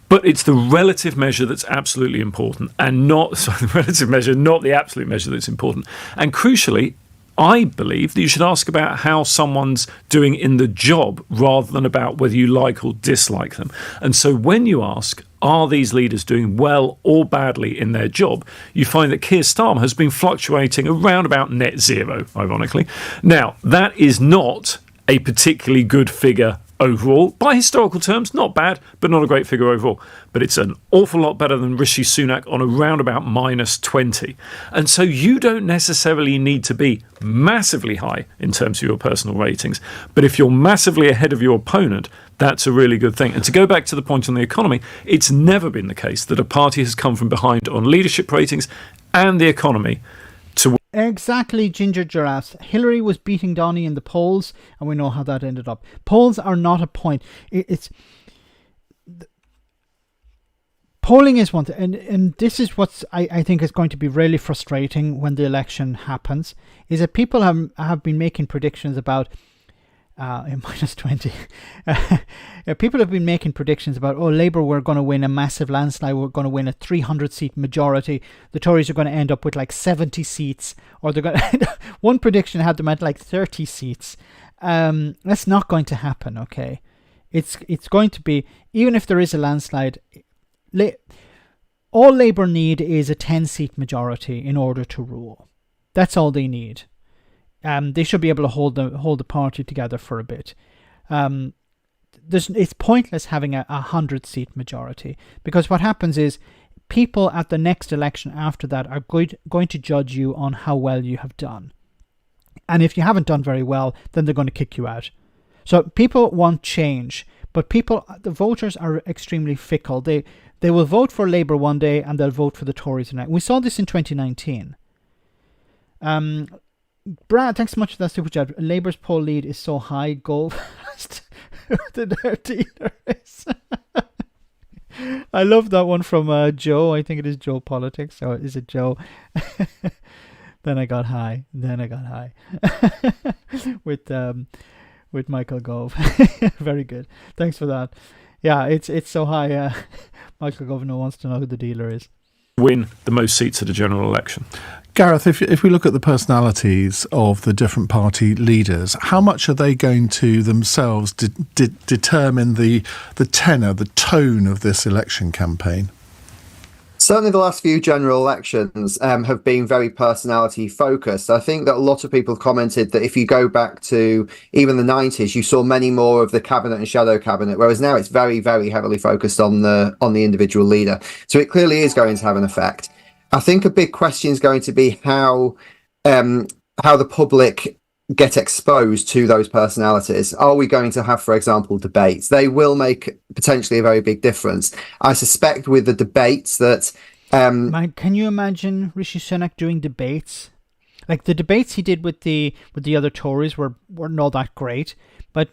But it's the relative measure that's absolutely important, and the relative measure, not the absolute measure that's important. And crucially, I believe that you should ask about how someone's doing in the job rather than about whether you like or dislike them. And so when you ask, are these leaders doing well or badly in their job, you find that Keir Starmer has been fluctuating around about net zero, ironically. Now, that is not a particularly good figure overall. By historical terms, not bad, but not a great figure overall. But it's an awful lot better than Rishi Sunak on around about minus 20. And so you don't necessarily need to be massively high in terms of your personal ratings. But if you're massively ahead of your opponent, that's a really good thing. And to go back to the point on the economy, it's never been the case that a party has come from behind on leadership ratings and the economy to Exactly, Ginger Giraffes. Hillary was beating Donny in the polls, and we know how that ended up. Polls are not a point. Polling is one thing, and this is what I think is going to be really frustrating when the election happens, is that people have been making predictions about minus 20. People have been making predictions about, Labour were going to win a massive landslide, we're going to win a 300-seat majority, the Tories are going to end up with like 70 seats, or they're going to one prediction had them at like 30 seats. That's not going to happen, okay? It's going to be, even if there is a landslide, all Labour need is a 10-seat majority in order to rule. That's all they need. They should be able to hold the party together for a bit. It's pointless having a 100-seat majority, because what happens is people at the next election after that are going to judge you on how well you have done. And if you haven't done very well, then they're going to kick you out. So people want change, but the voters are extremely fickle. They will vote for Labour one day and they'll vote for the Tories the next. We saw this in 2019. Brad, thanks so much for that super chat. Labour's poll lead is so high. Go fast. The dirty is. I love that one from Joe. I think it is Joe Politics. Or is it Joe? Then I got high. With Michael Gove. Very good. Thanks for that. Yeah, it's so high. Michael Governor wants to know who the dealer is. Win the most seats at a general election. Gareth, if we look at the personalities of the different party leaders, how much are they going to themselves determine the tenor, the tone of this election campaign? Certainly the last few general elections have been very personality focused. I think that a lot of people have commented that if you go back to even the 90s, you saw many more of the cabinet and shadow cabinet, whereas now it's very, very heavily focused on the individual leader. So it clearly is going to have an effect. I think a big question is going to be how the public get exposed to those personalities. Are we going to have, for example, debates? They will make potentially a very big difference. I suspect with the debates that... can you imagine Rishi Sunak doing debates? Like the debates he did with the other Tories were not that great, but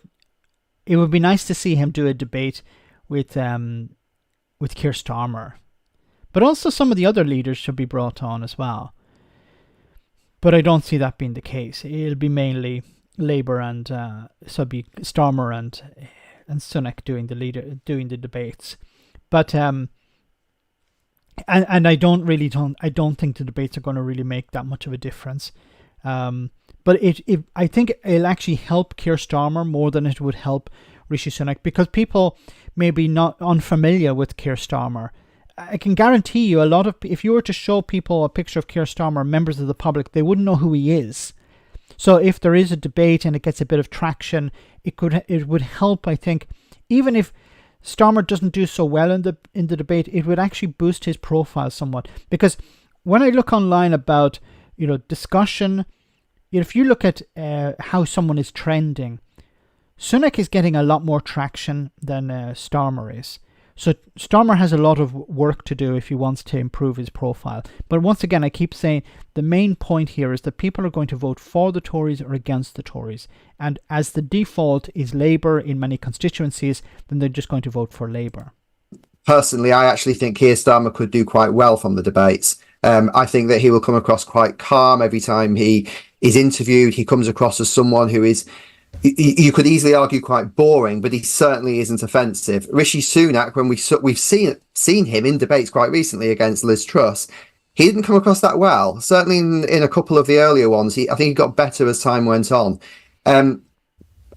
it would be nice to see him do a debate with Keir Starmer. But also some of the other leaders should be brought on as well. But I don't see that being the case. It'll be mainly Labour and so it'll be Starmer and Sunak doing the debates. But and I don't think the debates are going to really make that much of a difference. But I think it'll actually help Keir Starmer more than it would help Rishi Sunak, because people may be not unfamiliar with Keir Starmer. I can guarantee you if you were to show people a picture of Keir Starmer, members of the public, they wouldn't know who he is. So if there is a debate and it gets a bit of traction, it would help, I think. Even if Starmer doesn't do so well in the debate, it would actually boost his profile somewhat. Because when I look online about, discussion, if you look at how someone is trending, Sunak is getting a lot more traction than Starmer is. So Starmer has a lot of work to do if he wants to improve his profile. But once again, I keep saying the main point here is that people are going to vote for the Tories or against the Tories. And as the default is Labour in many constituencies, then they're just going to vote for Labour. Personally, I actually think Keir Starmer could do quite well from the debates. I think that he will come across quite calm every time he is interviewed. He comes across as someone who is... You could easily argue quite boring, but he certainly isn't offensive. Rishi Sunak, when we've seen him in debates quite recently against Liz Truss, he didn't come across that well. Certainly in a couple of the earlier ones, I think he got better as time went on.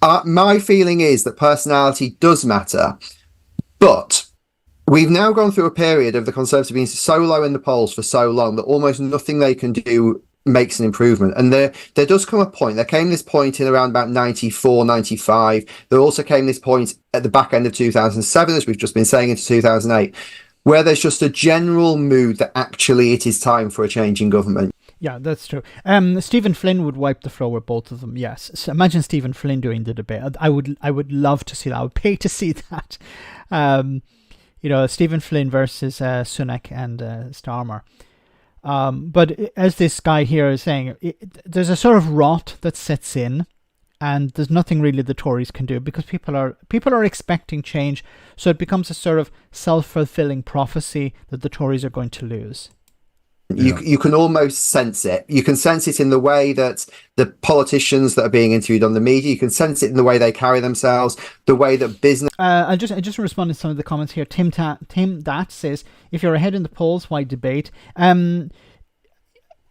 My feeling is that personality does matter, but we've now gone through a period of the Conservatives being so low in the polls for so long that almost nothing they can do makes an improvement. And there does come a point. There came this point in around about 94, 95. There also came this point at the back end of 2007, as we've just been saying, into 2008, where there's just a general mood that actually it is time for a change in government. Yeah, that's true. Stephen Flynn would wipe the floor with both of them. Yes, so imagine Stephen Flynn doing the debate. I would love to see that. I would pay to see that. Stephen Flynn versus Sunak and Starmer. But as this guy here is saying, there's a sort of rot that sets in, and there's nothing really the Tories can do because people are expecting change. So it becomes a sort of self-fulfilling prophecy that the Tories are going to lose. You can almost sense it. You can sense it in the way that the politicians that are being interviewed on the media, you can sense it in the way they carry themselves, the way that business... I just respond to some of the comments here. Tim That says, if you're ahead in the polls, why debate? I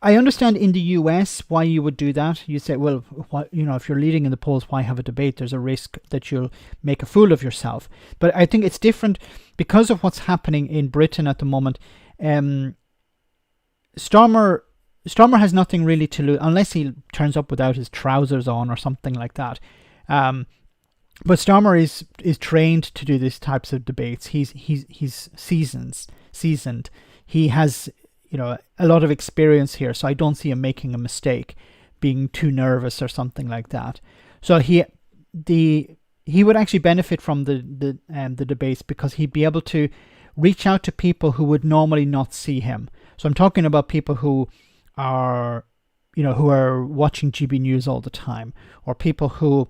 understand in the US why you would do that. You say, well, if you're leading in the polls, why have a debate? There's a risk that you'll make a fool of yourself. But I think it's different because of what's happening in Britain at the moment. Starmer has nothing really to lose unless he turns up without his trousers on or something like that. But Starmer is trained to do these types of debates. He's seasoned. He has a lot of experience here, so I don't see him making a mistake, being too nervous or something like that. So he would actually benefit from the debates because he'd be able to reach out to people who would normally not see him. So I'm talking about people who are watching GB News all the time, or people who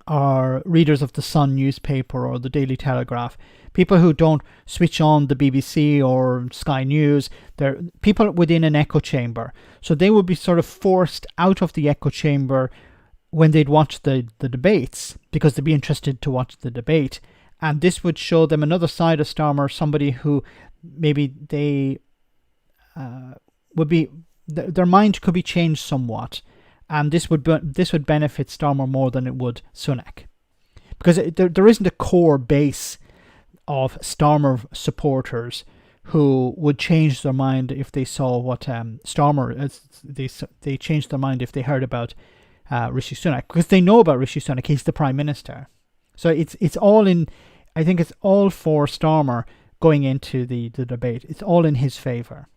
are readers of the Sun newspaper or the Daily Telegraph, people who don't switch on the BBC or Sky News. They're people within an echo chamber. So they would be sort of forced out of the echo chamber when they'd watch the debates, because they'd be interested to watch the debate. And this would show them another side of Starmer, somebody who maybe they would be, their mind could be changed somewhat. And this would benefit Starmer more than it would Sunak, because there isn't a core base of Starmer supporters who would change their mind if they saw what Starmer. They changed their mind if they heard about Rishi Sunak, because they know about Rishi Sunak. He's the Prime Minister, so it's all in. I think it's all for Starmer going into the debate. It's all in his favour.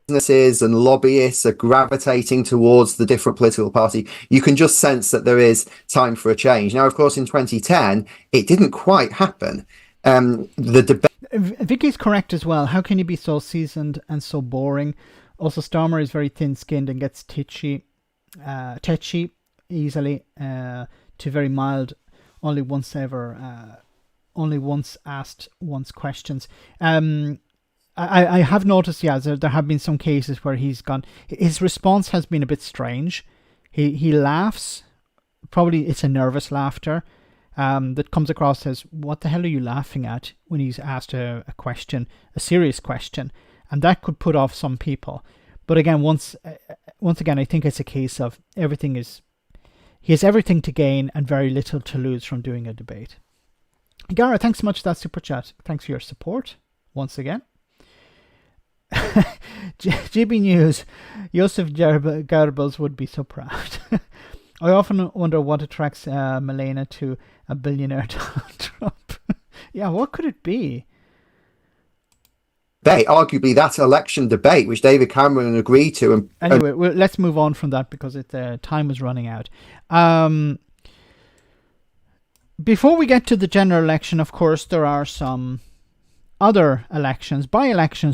Businesses and lobbyists are gravitating towards the different political party. You can just sense that there is time for a change. Now, of course, in 2010, it didn't quite happen. The debate. Vicky's correct as well. How can you be so seasoned and so boring? Also, Starmer is very thin-skinned and gets tetchy easily to very mild. Only once asked once questions. I have noticed, there have been some cases where he's gone. His response has been a bit strange. He laughs. Probably it's a nervous laughter that comes across as, what the hell are you laughing at, when he's asked a question, a serious question. And that could put off some people. But again, once again, I think it's a case of he has everything to gain and very little to lose from doing a debate. Gareth, thanks so much for that super chat. Thanks for your support once again. GB News, Joseph Goebbels would be so proud. I often wonder what attracts Melania to a billionaire Donald Trump. Yeah, what could it be? Arguably that election debate, which David Cameron agreed to. And anyway, let's move on from that, because time is running out. Before we get to the general election, of course, there are some other elections,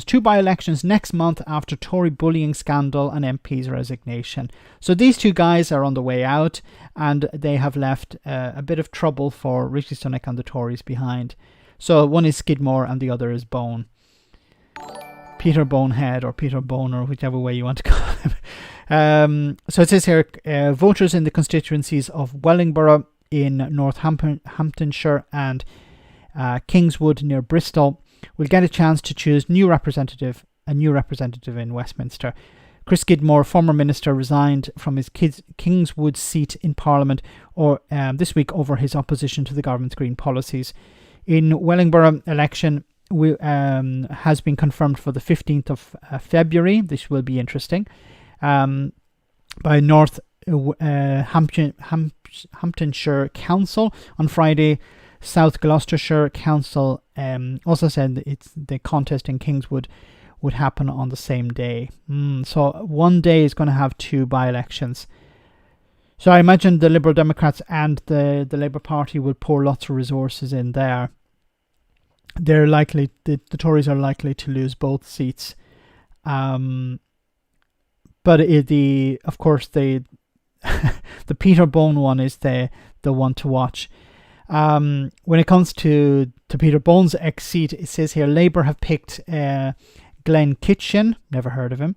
two by-elections next month after Tory bullying scandal and MP's resignation. So these two guys are on the way out, and they have left a bit of trouble for Rishi Sunak and the Tories behind. So one is Skidmore and the other is Bone. Peter Bonehead or Peter Boner, whichever way you want to call him. So it says here, voters in the constituencies of Wellingborough in Northamptonshire and Kingswood near Bristol will get a chance to choose a new representative in Westminster. Chris Skidmore, former minister, resigned from his Kingswood seat in Parliament this week over his opposition to the government's green policies. In Wellingborough, election has been confirmed for the 15th of February. This will be interesting. By North Hamptonshire Council on Friday. South Gloucestershire Council also said that the contest in Kingswood would happen on the same day. So one day is going to have two by-elections. So I imagine the Liberal Democrats and the Labour Party will pour lots of resources in there. They're likely, the Tories are likely to lose both seats. But of course the Peter Bone one is the one to watch. When it comes to Peter Bone's ex-seat, it says here Labour have picked Glenn Kitchen, never heard of him.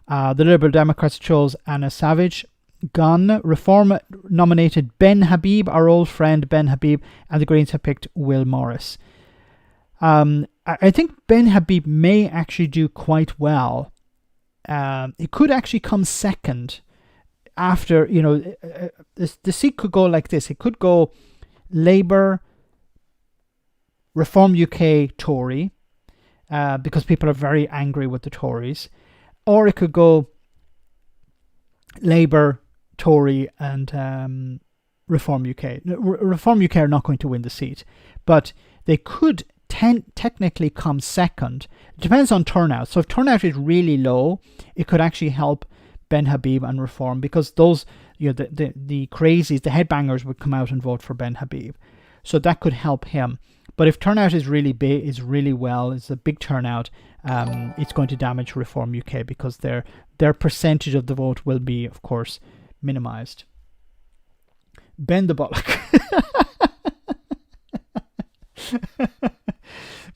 The Liberal Democrats chose Anna Savage. Gunn. Reform nominated Ben Habib, our old friend Ben Habib, and the Greens have picked Will Morris. I think Ben Habib may actually do quite well. It could actually come second after, the seat could go like this. It could go Labour, Reform UK, Tory, because people are very angry with the Tories. Or it could go Labour, Tory, and Reform UK. Reform UK are not going to win the seat, but they could technically come second. It depends on turnout. So if turnout is really low, it could actually help Ben Habib and Reform, because those, the crazies, the headbangers would come out and vote for Ben Habib. So that could help him. But if turnout is really big, it's a big turnout, it's going to damage Reform UK, because their percentage of the vote will be, of course, minimised. Ben the Bollock.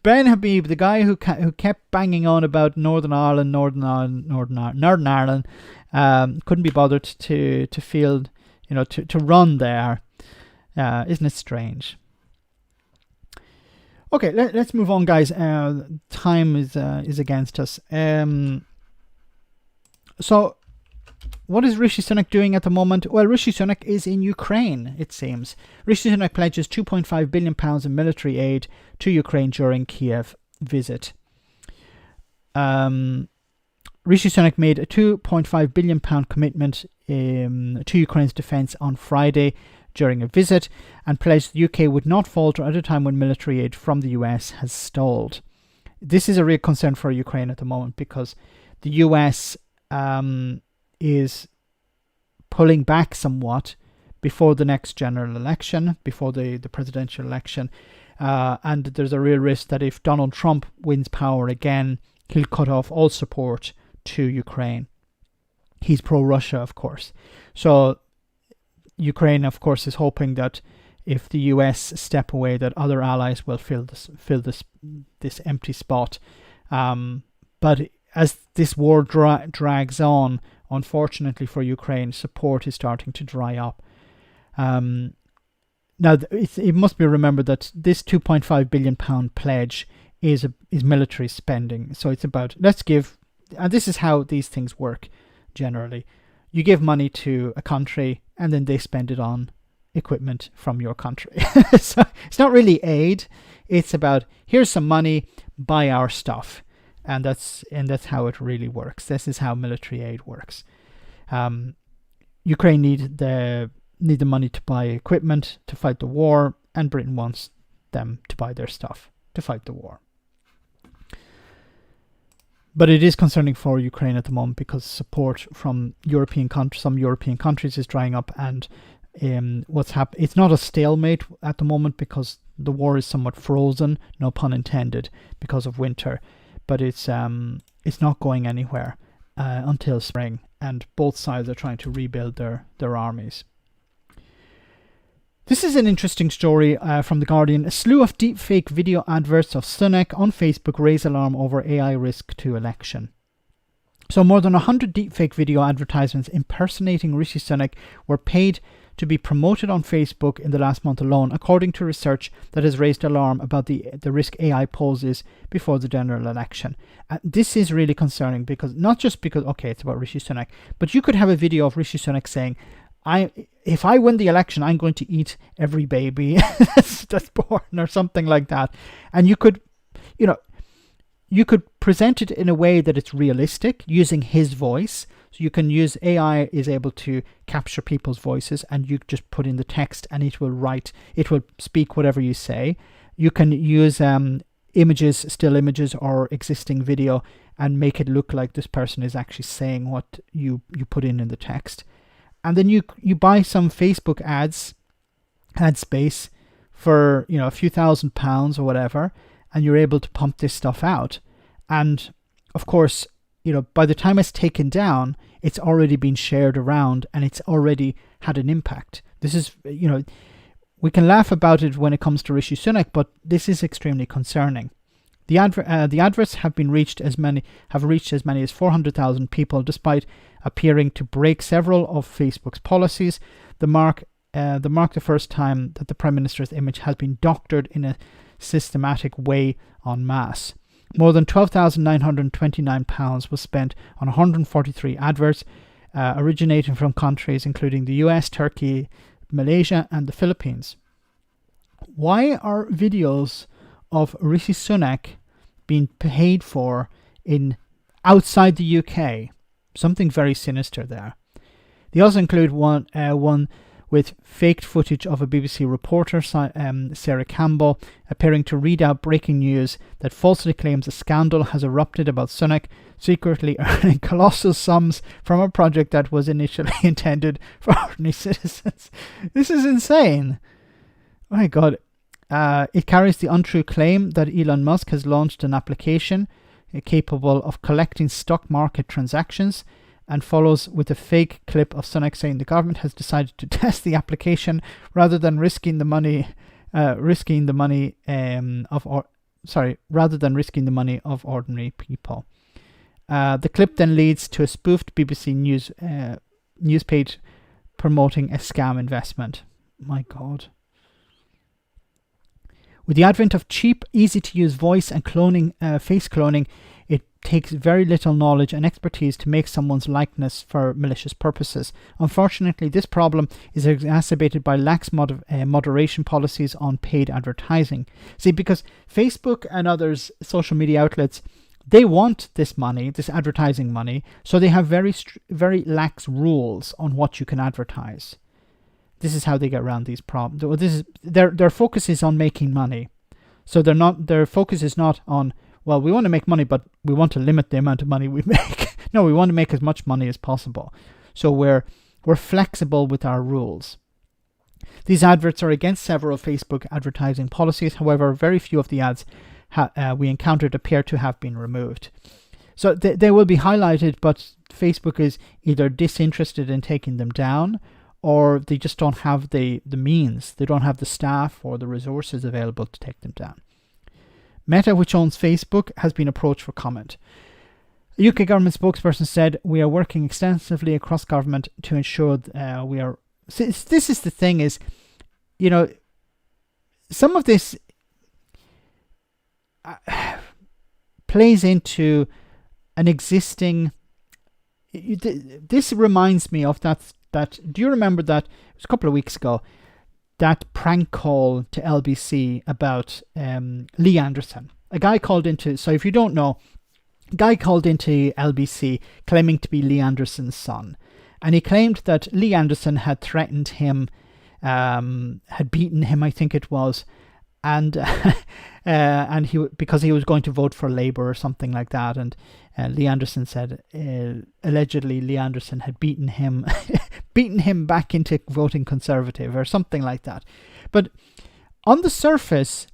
Ben Habib, the guy who kept banging on about Northern Ireland, couldn't be bothered to field, to run there. Isn't it strange? Okay, let's move on, guys. Time is against us. So, what is Rishi Sunak doing at the moment? Well, Rishi Sunak is in Ukraine, it seems. Rishi Sunak pledges £2.5 billion in military aid to Ukraine during Kiev visit. Rishi Sunak made a £2.5 billion commitment to Ukraine's defence on Friday during a visit and pledged the UK would not falter at a time when military aid from the US has stalled. This is a real concern for Ukraine at the moment because the US is pulling back somewhat before the next general election, before the presidential election. And there's a real risk that if Donald Trump wins power again, he'll cut off all support to Ukraine. He's pro-Russia, of course. So Ukraine, of course, is hoping that if the US step away, that other allies will fill this empty spot. But as this war drags on, unfortunately for Ukraine, support is starting to dry up. Now, it must be remembered that this £2.5 billion pledge is military spending. So it's about, let's give, and this is how these things work generally. You give money to a country and then they spend it on equipment from your country. So it's not really aid. It's about, here's some money, buy our stuff. And that's how it really works. This is how military aid works. Ukraine need the money to buy equipment to fight the war, and Britain wants them to buy their stuff to fight the war. But it is concerning for Ukraine at the moment because support from some European countries is drying up, and it's not a stalemate at the moment because the war is somewhat frozen, no pun intended, because of winter. But it's not going anywhere until spring, and both sides are trying to rebuild their armies. This is an interesting story from The Guardian. A slew of deepfake video adverts of Sunak on Facebook raise alarm over AI risk to election. So more than 100 deepfake video advertisements impersonating Rishi Sunak were paid to be promoted on Facebook in the last month alone, according to research that has raised alarm about the risk AI poses before the general election. This is really concerning because not just because, okay, it's about Rishi Sunak, but you could have a video of Rishi Sunak saying, if I win the election, I'm going to eat every baby that's born or something like that. And you could present it in a way that it's realistic using his voice. So you can use AI is able to capture people's voices, and you just put in the text and it will speak whatever you say. You can use images, still images or existing video, and make it look like this person is actually saying what you put in the text. And then you buy some Facebook ad space for a few £1,000s or whatever, and you're able to pump this stuff out. And of course, by the time it's taken down, it's already been shared around and it's already had an impact. This is, we can laugh about it when it comes to Rishi Sunak, but this is extremely concerning. The adverts have reached as many as 400,000 people, despite appearing to break several of Facebook's policies. The mark the first time that the Prime Minister's image has been doctored in a systematic way en masse. More than £12,929 was spent on 143 adverts, originating from countries including the US, Turkey, Malaysia, and the Philippines. Why are videos of Rishi Sunak being paid for outside the UK? Something very sinister there. They also include one with faked footage of a BBC reporter, Sarah Campbell, appearing to read out breaking news that falsely claims a scandal has erupted about Sunak secretly earning colossal sums from a project that was initially intended for ordinary citizens. This is insane. Oh my God. It carries the untrue claim that Elon Musk has launched an application capable of collecting stock market transactions and follows with a fake clip of Sunak saying the government has decided to test the application rather than risking the money of ordinary people. The clip then leads to a spoofed BBC news page promoting a scam investment. My God. With the advent of cheap, easy-to-use voice and face cloning, it takes very little knowledge and expertise to make someone's likeness for malicious purposes. Unfortunately, this problem is exacerbated by lax moderation policies on paid advertising. See, because Facebook and others, social media outlets, they want this money, this advertising money, so they have very lax rules on what you can advertise. This is how they get around these problems. This is their focus is on making money, so their focus is not on, well, we want to make money, but we want to limit the amount of money we make. No, we want to make as much money as possible. So we're flexible with our rules. These adverts are against several Facebook advertising policies. However, very few of the ads we encountered appear to have been removed. So they will be highlighted, but Facebook is either disinterested in taking them down, or they just don't have the means. They don't have the staff or the resources available to take them down. Meta, which owns Facebook, has been approached for comment. A UK government spokesperson said, "We are working extensively across government to ensure we are..." This is the thing is, some of this plays into an existing... This reminds me of that. Do you remember that it was a couple of weeks ago, that prank call to LBC about Lee Anderson? A guy called into... So if you don't know, a guy called into LBC claiming to be Lee Anderson's son. And he claimed that Lee Anderson had threatened him, had beaten him, I think it was, and because he was going to vote for Labour or something like that. And Lee Anderson said allegedly Lee Anderson had beaten him back into voting Conservative or something like that. But on the surface,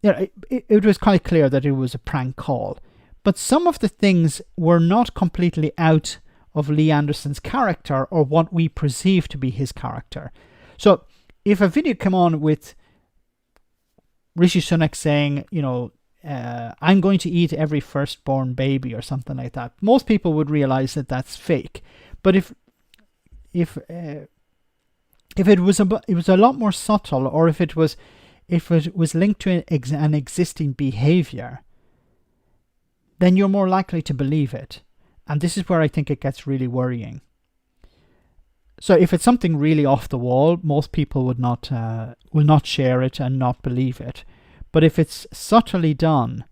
it was quite clear that it was a prank call. But some of the things were not completely out of Lee Anderson's character or what we perceive to be his character. So if a video came on with Rishi Sunak saying, I'm going to eat every firstborn baby or something like that, most people would realize that that's fake. But if it was a lot more subtle, or if it was linked to an existing behavior, then you're more likely to believe it. And this is where I think it gets really worrying. So if it's something really off the wall, most people will not share it and not believe it. But if it's subtly done,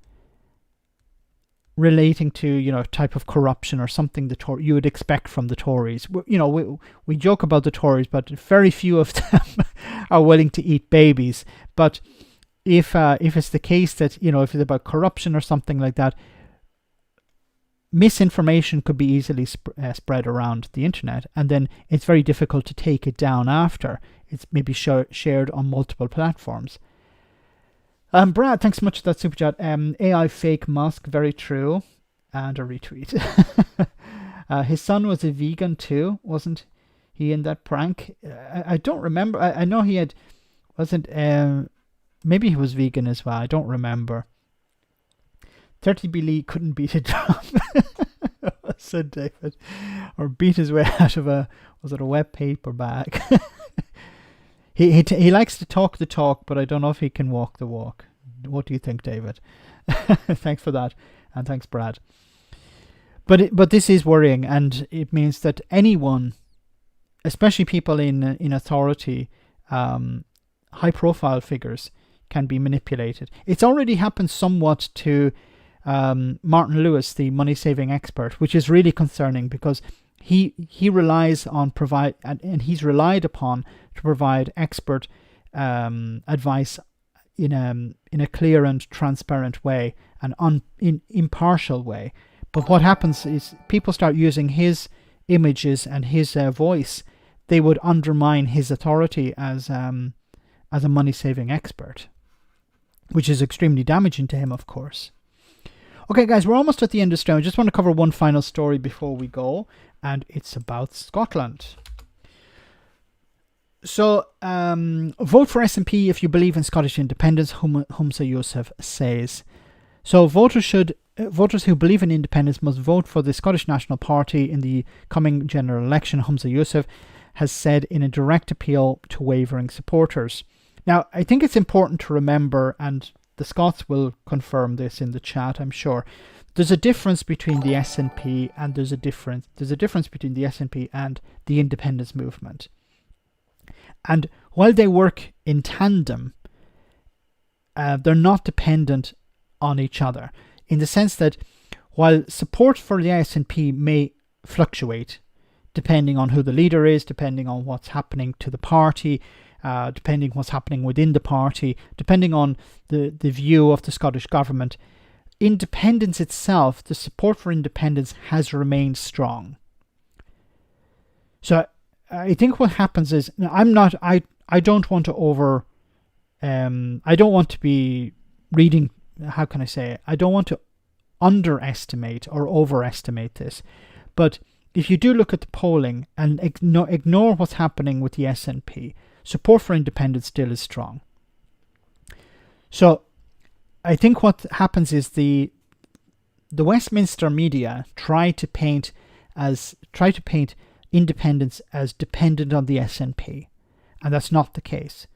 relating to type of corruption or something you would expect from the Tories, we joke about the Tories, but very few of them are willing to eat babies. But if it's the case that if it's about corruption or something like that, misinformation could be easily spread around the internet, and then it's very difficult to take it down after it's maybe shared on multiple platforms. Brad, thanks so much for that super chat. AI fake Musk, very true, and a retweet. His son was a vegan too, wasn't he, in that prank? I don't remember. I know he wasn't. Maybe he was vegan as well. I don't remember. 30B Lee couldn't beat a drum, said David, or beat his way out of a wet paper bag. He likes to talk the talk, but I don't know if he can walk the walk. What do you think, David? Thanks for that, and thanks, Brad. But this is worrying, and it means that anyone, especially people in authority, high-profile figures, can be manipulated. It's already happened somewhat to Martin Lewis, the money-saving expert, which is really concerning because he relies on and he's relied upon to provide expert advice in a clear and transparent way and impartial way. But what happens is people start using his images and his voice. They would undermine his authority as a money-saving expert, which is extremely damaging to him, of course. Okay, guys, we're almost at the end of the stream. I just want to cover one final story before we go. and it's about Scotland. So, vote for SNP if you believe in Scottish independence, Humza Yousaf says. So, voters who believe in independence must vote for the Scottish National Party in the coming general election, Humza Yousaf has said in a direct appeal to wavering supporters. Now, I think it's important to remember, and the Scots will confirm this in the chat, I'm sure. There's a difference between the SNP and there's a difference between the SNP and the independence movement. And while they work in tandem, they're not dependent on each other, in the sense that while support for the SNP may fluctuate depending on who the leader is, depending on what's happening to the party, depending what's happening within the party, depending on the view of the Scottish government, independence itself, the support for independence has remained strong. So I think what happens is, I don't want to I don't want to be reading, how can I say it? I don't want to underestimate or overestimate this. But if you do look at the polling and ignore what's happening with the SNP, support for independence still is strong. So I think what happens is the Westminster media try to paint independence as dependent on the SNP, and that's not the case.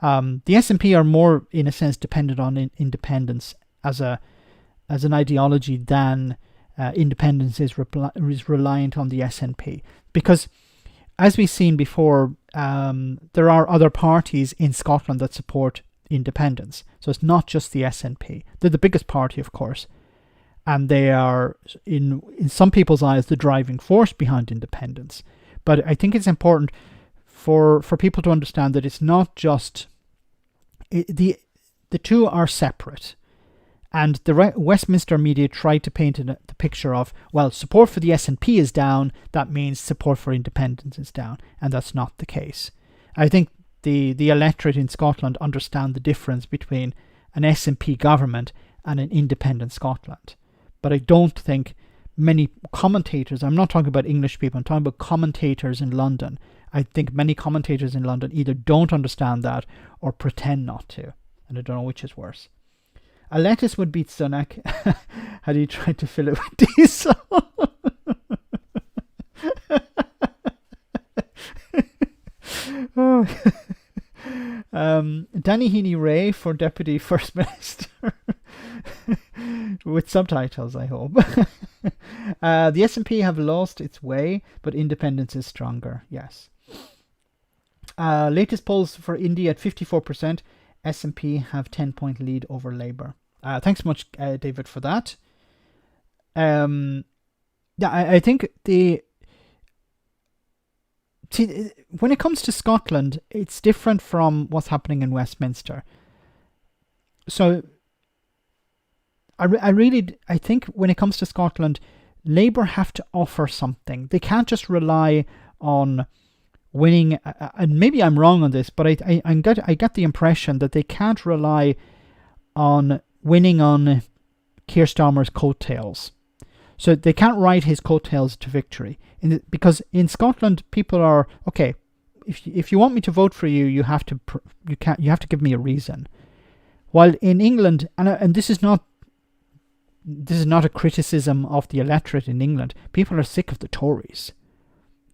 The SNP are more, in a sense, dependent on independence as an ideology than independence is reliant on the SNP, because as we've seen before, there are other parties in Scotland that support independence. So it's not just the SNP. They're the biggest party, of course, and they are, in some people's eyes, the driving force behind independence. But I think it's important for people to understand that it's not just the two are separate. And the Westminster media tried to paint the picture of, well, support for the SNP is down, that means support for independence is down, and that's not the case. I think the electorate in Scotland understand the difference between an SNP government and an independent Scotland. But I don't think many commentators, I'm not talking about English people, I'm talking about commentators in London. I think many commentators in London either don't understand that or pretend not to, and I don't know which is worse. A lettuce would beat Sunak. How do you try to fill it with diesel? Danny Heaney Ray for Deputy First Minister. With subtitles, I hope. The SNP have lost its way, but independence is stronger. Yes. Latest polls for India at 54%. SNP have 10-point lead over Labour. Thanks so much, David, for that. I think when it comes to Scotland, it's different from what's happening in Westminster. So I think when it comes to Scotland, Labour have to offer something. They can't just rely on winning, and maybe I'm wrong on this, but I get the impression that they can't rely on winning on Keir Starmer's coattails. So they can't ride his coattails to victory. Because in Scotland, people are, okay, if you want me to vote for you, you have to give me a reason. While in England, and this is not a criticism of the electorate in England, people are sick of the Tories.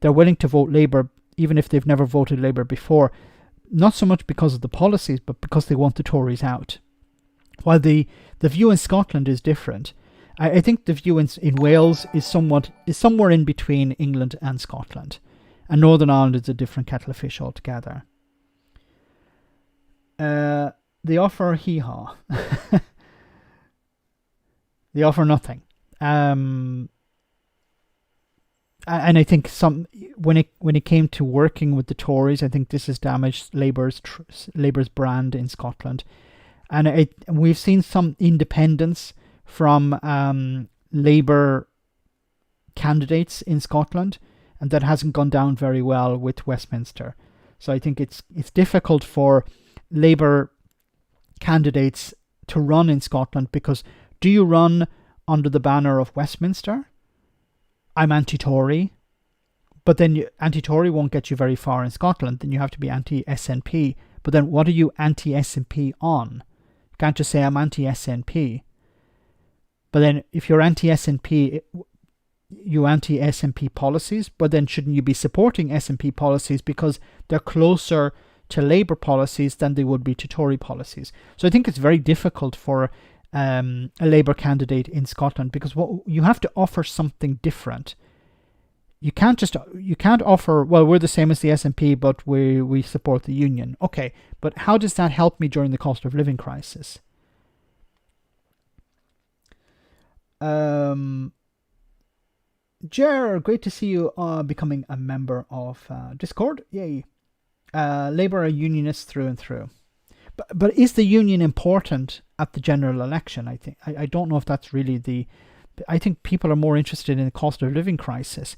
They're willing to vote Labour even if they've never voted Labour before, not so much because of the policies, but because they want the Tories out. While the view in Scotland is different. I think the view in Wales is somewhere in between England and Scotland. And Northern Ireland is a different kettle of fish altogether. They offer hee-haw. They offer nothing. And I think when it came to working with the Tories, I think this has damaged Labour's brand in Scotland, and we've seen some independence from Labour candidates in Scotland, and that hasn't gone down very well with Westminster. So I think it's difficult for Labour candidates to run in Scotland, because do you run under the banner of Westminster? I'm anti-Tory, But then anti-Tory won't get you very far in Scotland. Then you have to be anti-SNP. But then what are you anti-SNP on? You can't just say I'm anti-SNP. But then if you're anti-SNP, you anti-SNP policies, but then shouldn't you be supporting SNP policies because they're closer to Labour policies than they would be to Tory policies? So I think it's very difficult for a Labour candidate in Scotland, because what you have to offer something different. You can't offer, well, we're the same as the SNP, but we support the union. Okay, but how does that help me during the cost of living crisis? Jer, great to see you becoming a member of Discord. Yay. Labour are unionists through and through. But is the union important at the general election? I think I don't know if that's really I think people are more interested in the cost of living crisis.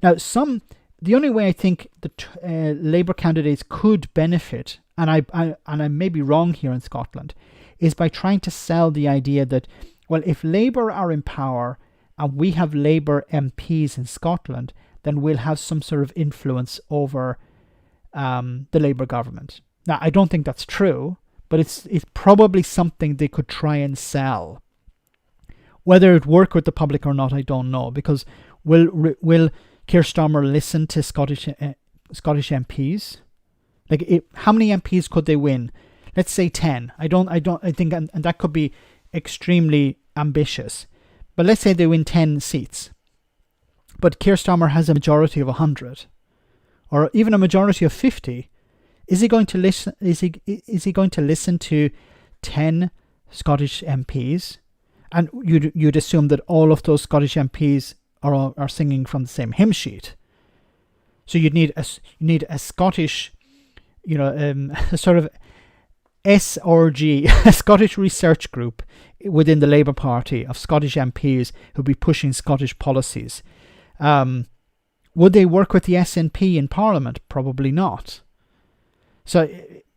Now, the only way I think the Labour candidates could benefit, and I may be wrong here in Scotland, is by trying to sell the idea that, well, if Labour are in power and we have Labour MPs in Scotland, then we'll have some sort of influence over the Labour government. Now, I don't think that's true, but it's probably something they could try and sell. Whether it work with the public or not, I don't know, because will Keir Starmer listen to Scottish MPs? Like, how many MPs could they win? Let's say 10. I think, and that could be extremely ambitious. But let's say they win 10 seats. But Keir Starmer has a majority of 100, or even a majority of 50. Is he going to listen? Is he going to listen to 10 Scottish MPs? And you'd assume that all of those Scottish MPs are singing from the same hymn sheet. So you need a Scottish, a sort of SRG, a Scottish research group within the Labour Party of Scottish MPs who'll be pushing Scottish policies. Would they work with the SNP in Parliament? Probably not. So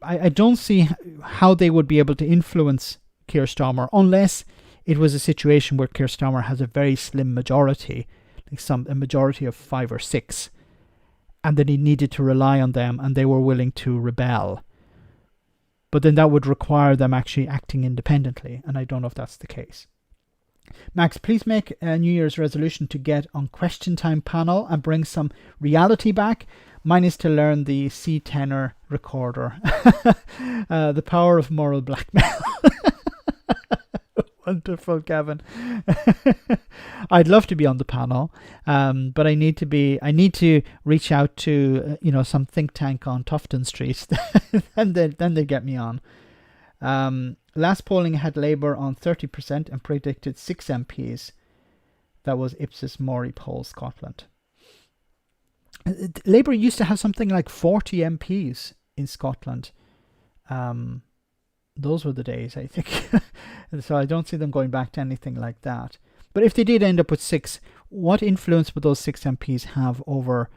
I don't see how they would be able to influence Keir Starmer unless it was a situation where Keir Starmer has a very slim majority, like a majority of 5 or 6, and then he needed to rely on them and they were willing to rebel. But then that would require them actually acting independently, and I don't know if that's the case. Max, please make a New Year's resolution to get on Question Time panel and bring some reality back. Mine is to learn the C tenor recorder. The power of moral blackmail. Wonderful, Gavin. I'd love to be on the panel, but I need to reach out to some think tank on Tufton Street, and then they get me on. Last polling had Labour on 30% and predicted 6 MPs. That was Ipsos Mori Poll Scotland. Labour used to have something like 40 MPs in Scotland. Those were the days, I think. So I don't see them going back to anything like that. But if they did end up with 6, what influence would those 6 MPs have over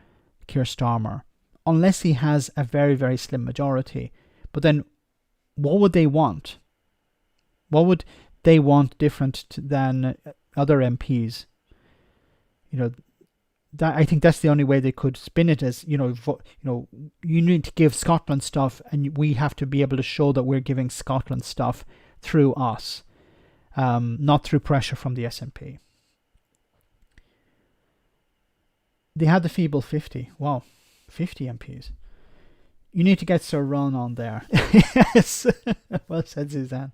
Keir Starmer? Unless he has a very, very slim majority. But then what would they want? What would they want different than other MPs? That, I think that's the only way they could spin it as, you need to give Scotland stuff and we have to be able to show that we're giving Scotland stuff through us, not through pressure from the SNP. They had the feeble 50. Wow, 50 MPs. You need to get Sir Ron on there. Yes, well said, Suzanne.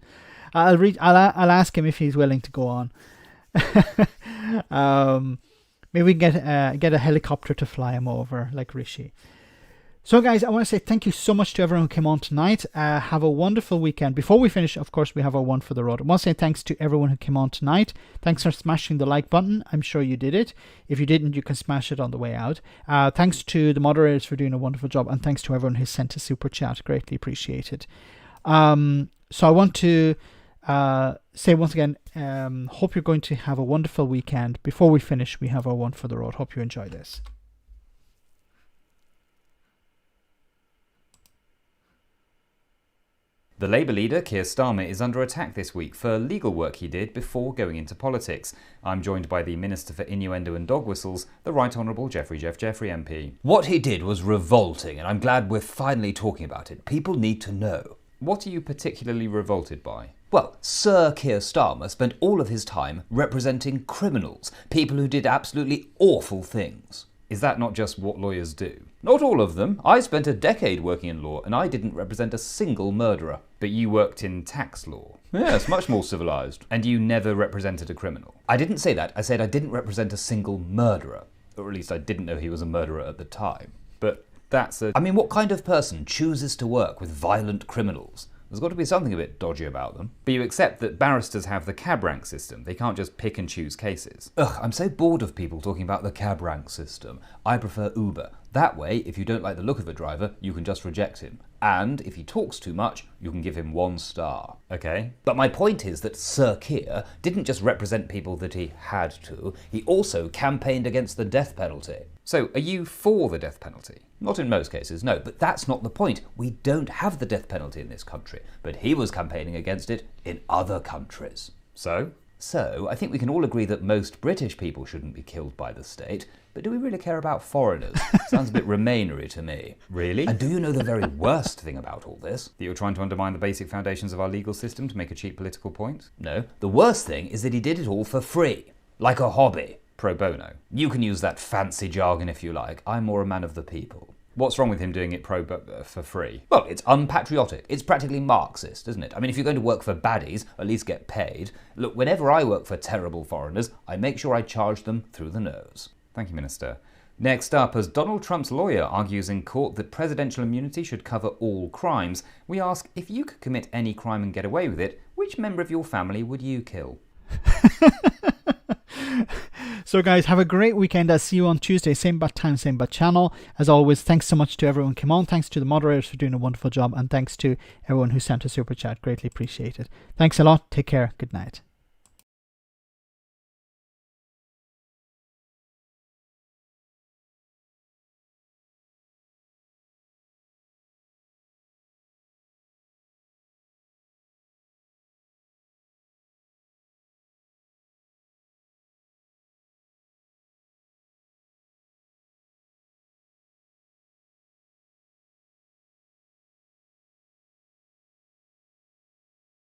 I'll ask him if he's willing to go on. Maybe we can get a helicopter to fly him over, like Rishi. So, guys, I want to say thank you so much to everyone who came on tonight. Have a wonderful weekend. Before we finish, of course, we have our one for the road. I want to say thanks to everyone who came on tonight. Thanks for smashing the like button. I'm sure you did it. If you didn't, you can smash it on the way out. Thanks to the moderators for doing a wonderful job. And thanks to everyone who sent a super chat. Greatly appreciated. So I want to say once again, hope you're going to have a wonderful weekend. Before we finish, we have our one for the road. Hope you enjoy this. The Labour leader, Keir Starmer, is under attack this week for legal work he did before going into politics. I'm joined by the Minister for Innuendo and Dog Whistles, the Right Honourable Geoffrey MP. What he did was revolting, and I'm glad we're finally talking about it. People need to know. What are you particularly revolted by? Well, Sir Keir Starmer spent all of his time representing criminals, people who did absolutely awful things. Is that not just what lawyers do? Not all of them. I spent a decade working in law, and I didn't represent a single murderer. But you worked in tax law. Yes, much more civilised. And you never represented a criminal. I didn't say that. I said I didn't represent a single murderer. Or at least I didn't know he was a murderer at the time. But that's a... I mean, what kind of person chooses to work with violent criminals? There's got to be something a bit dodgy about them. But you accept that barristers have the cab rank system. They can't just pick and choose cases. Ugh, I'm so bored of people talking about the cab rank system. I prefer Uber. That way, if you don't like the look of a driver, you can just reject him. And if he talks too much, you can give him 1 star. Okay. But my point is that Sir Keir didn't just represent people that he had to, he also campaigned against the death penalty. So, are you for the death penalty? Not in most cases, no, but that's not the point. We don't have the death penalty in this country, but he was campaigning against it in other countries. So, I think we can all agree that most British people shouldn't be killed by the state, but do we really care about foreigners? Sounds a bit Remainery to me. Really? And do you know the very worst thing about all this? That you're trying to undermine the basic foundations of our legal system to make a cheap political point? No, the worst thing is that he did it all for free, like a hobby. Pro bono. You can use that fancy jargon if you like. I'm more a man of the people. What's wrong with him doing it for free? Well, it's unpatriotic. It's practically Marxist, isn't it? I mean, if you're going to work for baddies, at least get paid. Look, whenever I work for terrible foreigners, I make sure I charge them through the nose. Thank you, Minister. Next up, as Donald Trump's lawyer argues in court that presidential immunity should cover all crimes, we ask, if you could commit any crime and get away with it, which member of your family would you kill? So guys, have a great weekend. I'll see you on Tuesday, same bat time, same bat channel. As always, thanks so much to everyone who came on. Thanks to the moderators for doing a wonderful job. And thanks to everyone who sent a super chat. Greatly appreciated. Thanks a lot. Take care. Good night.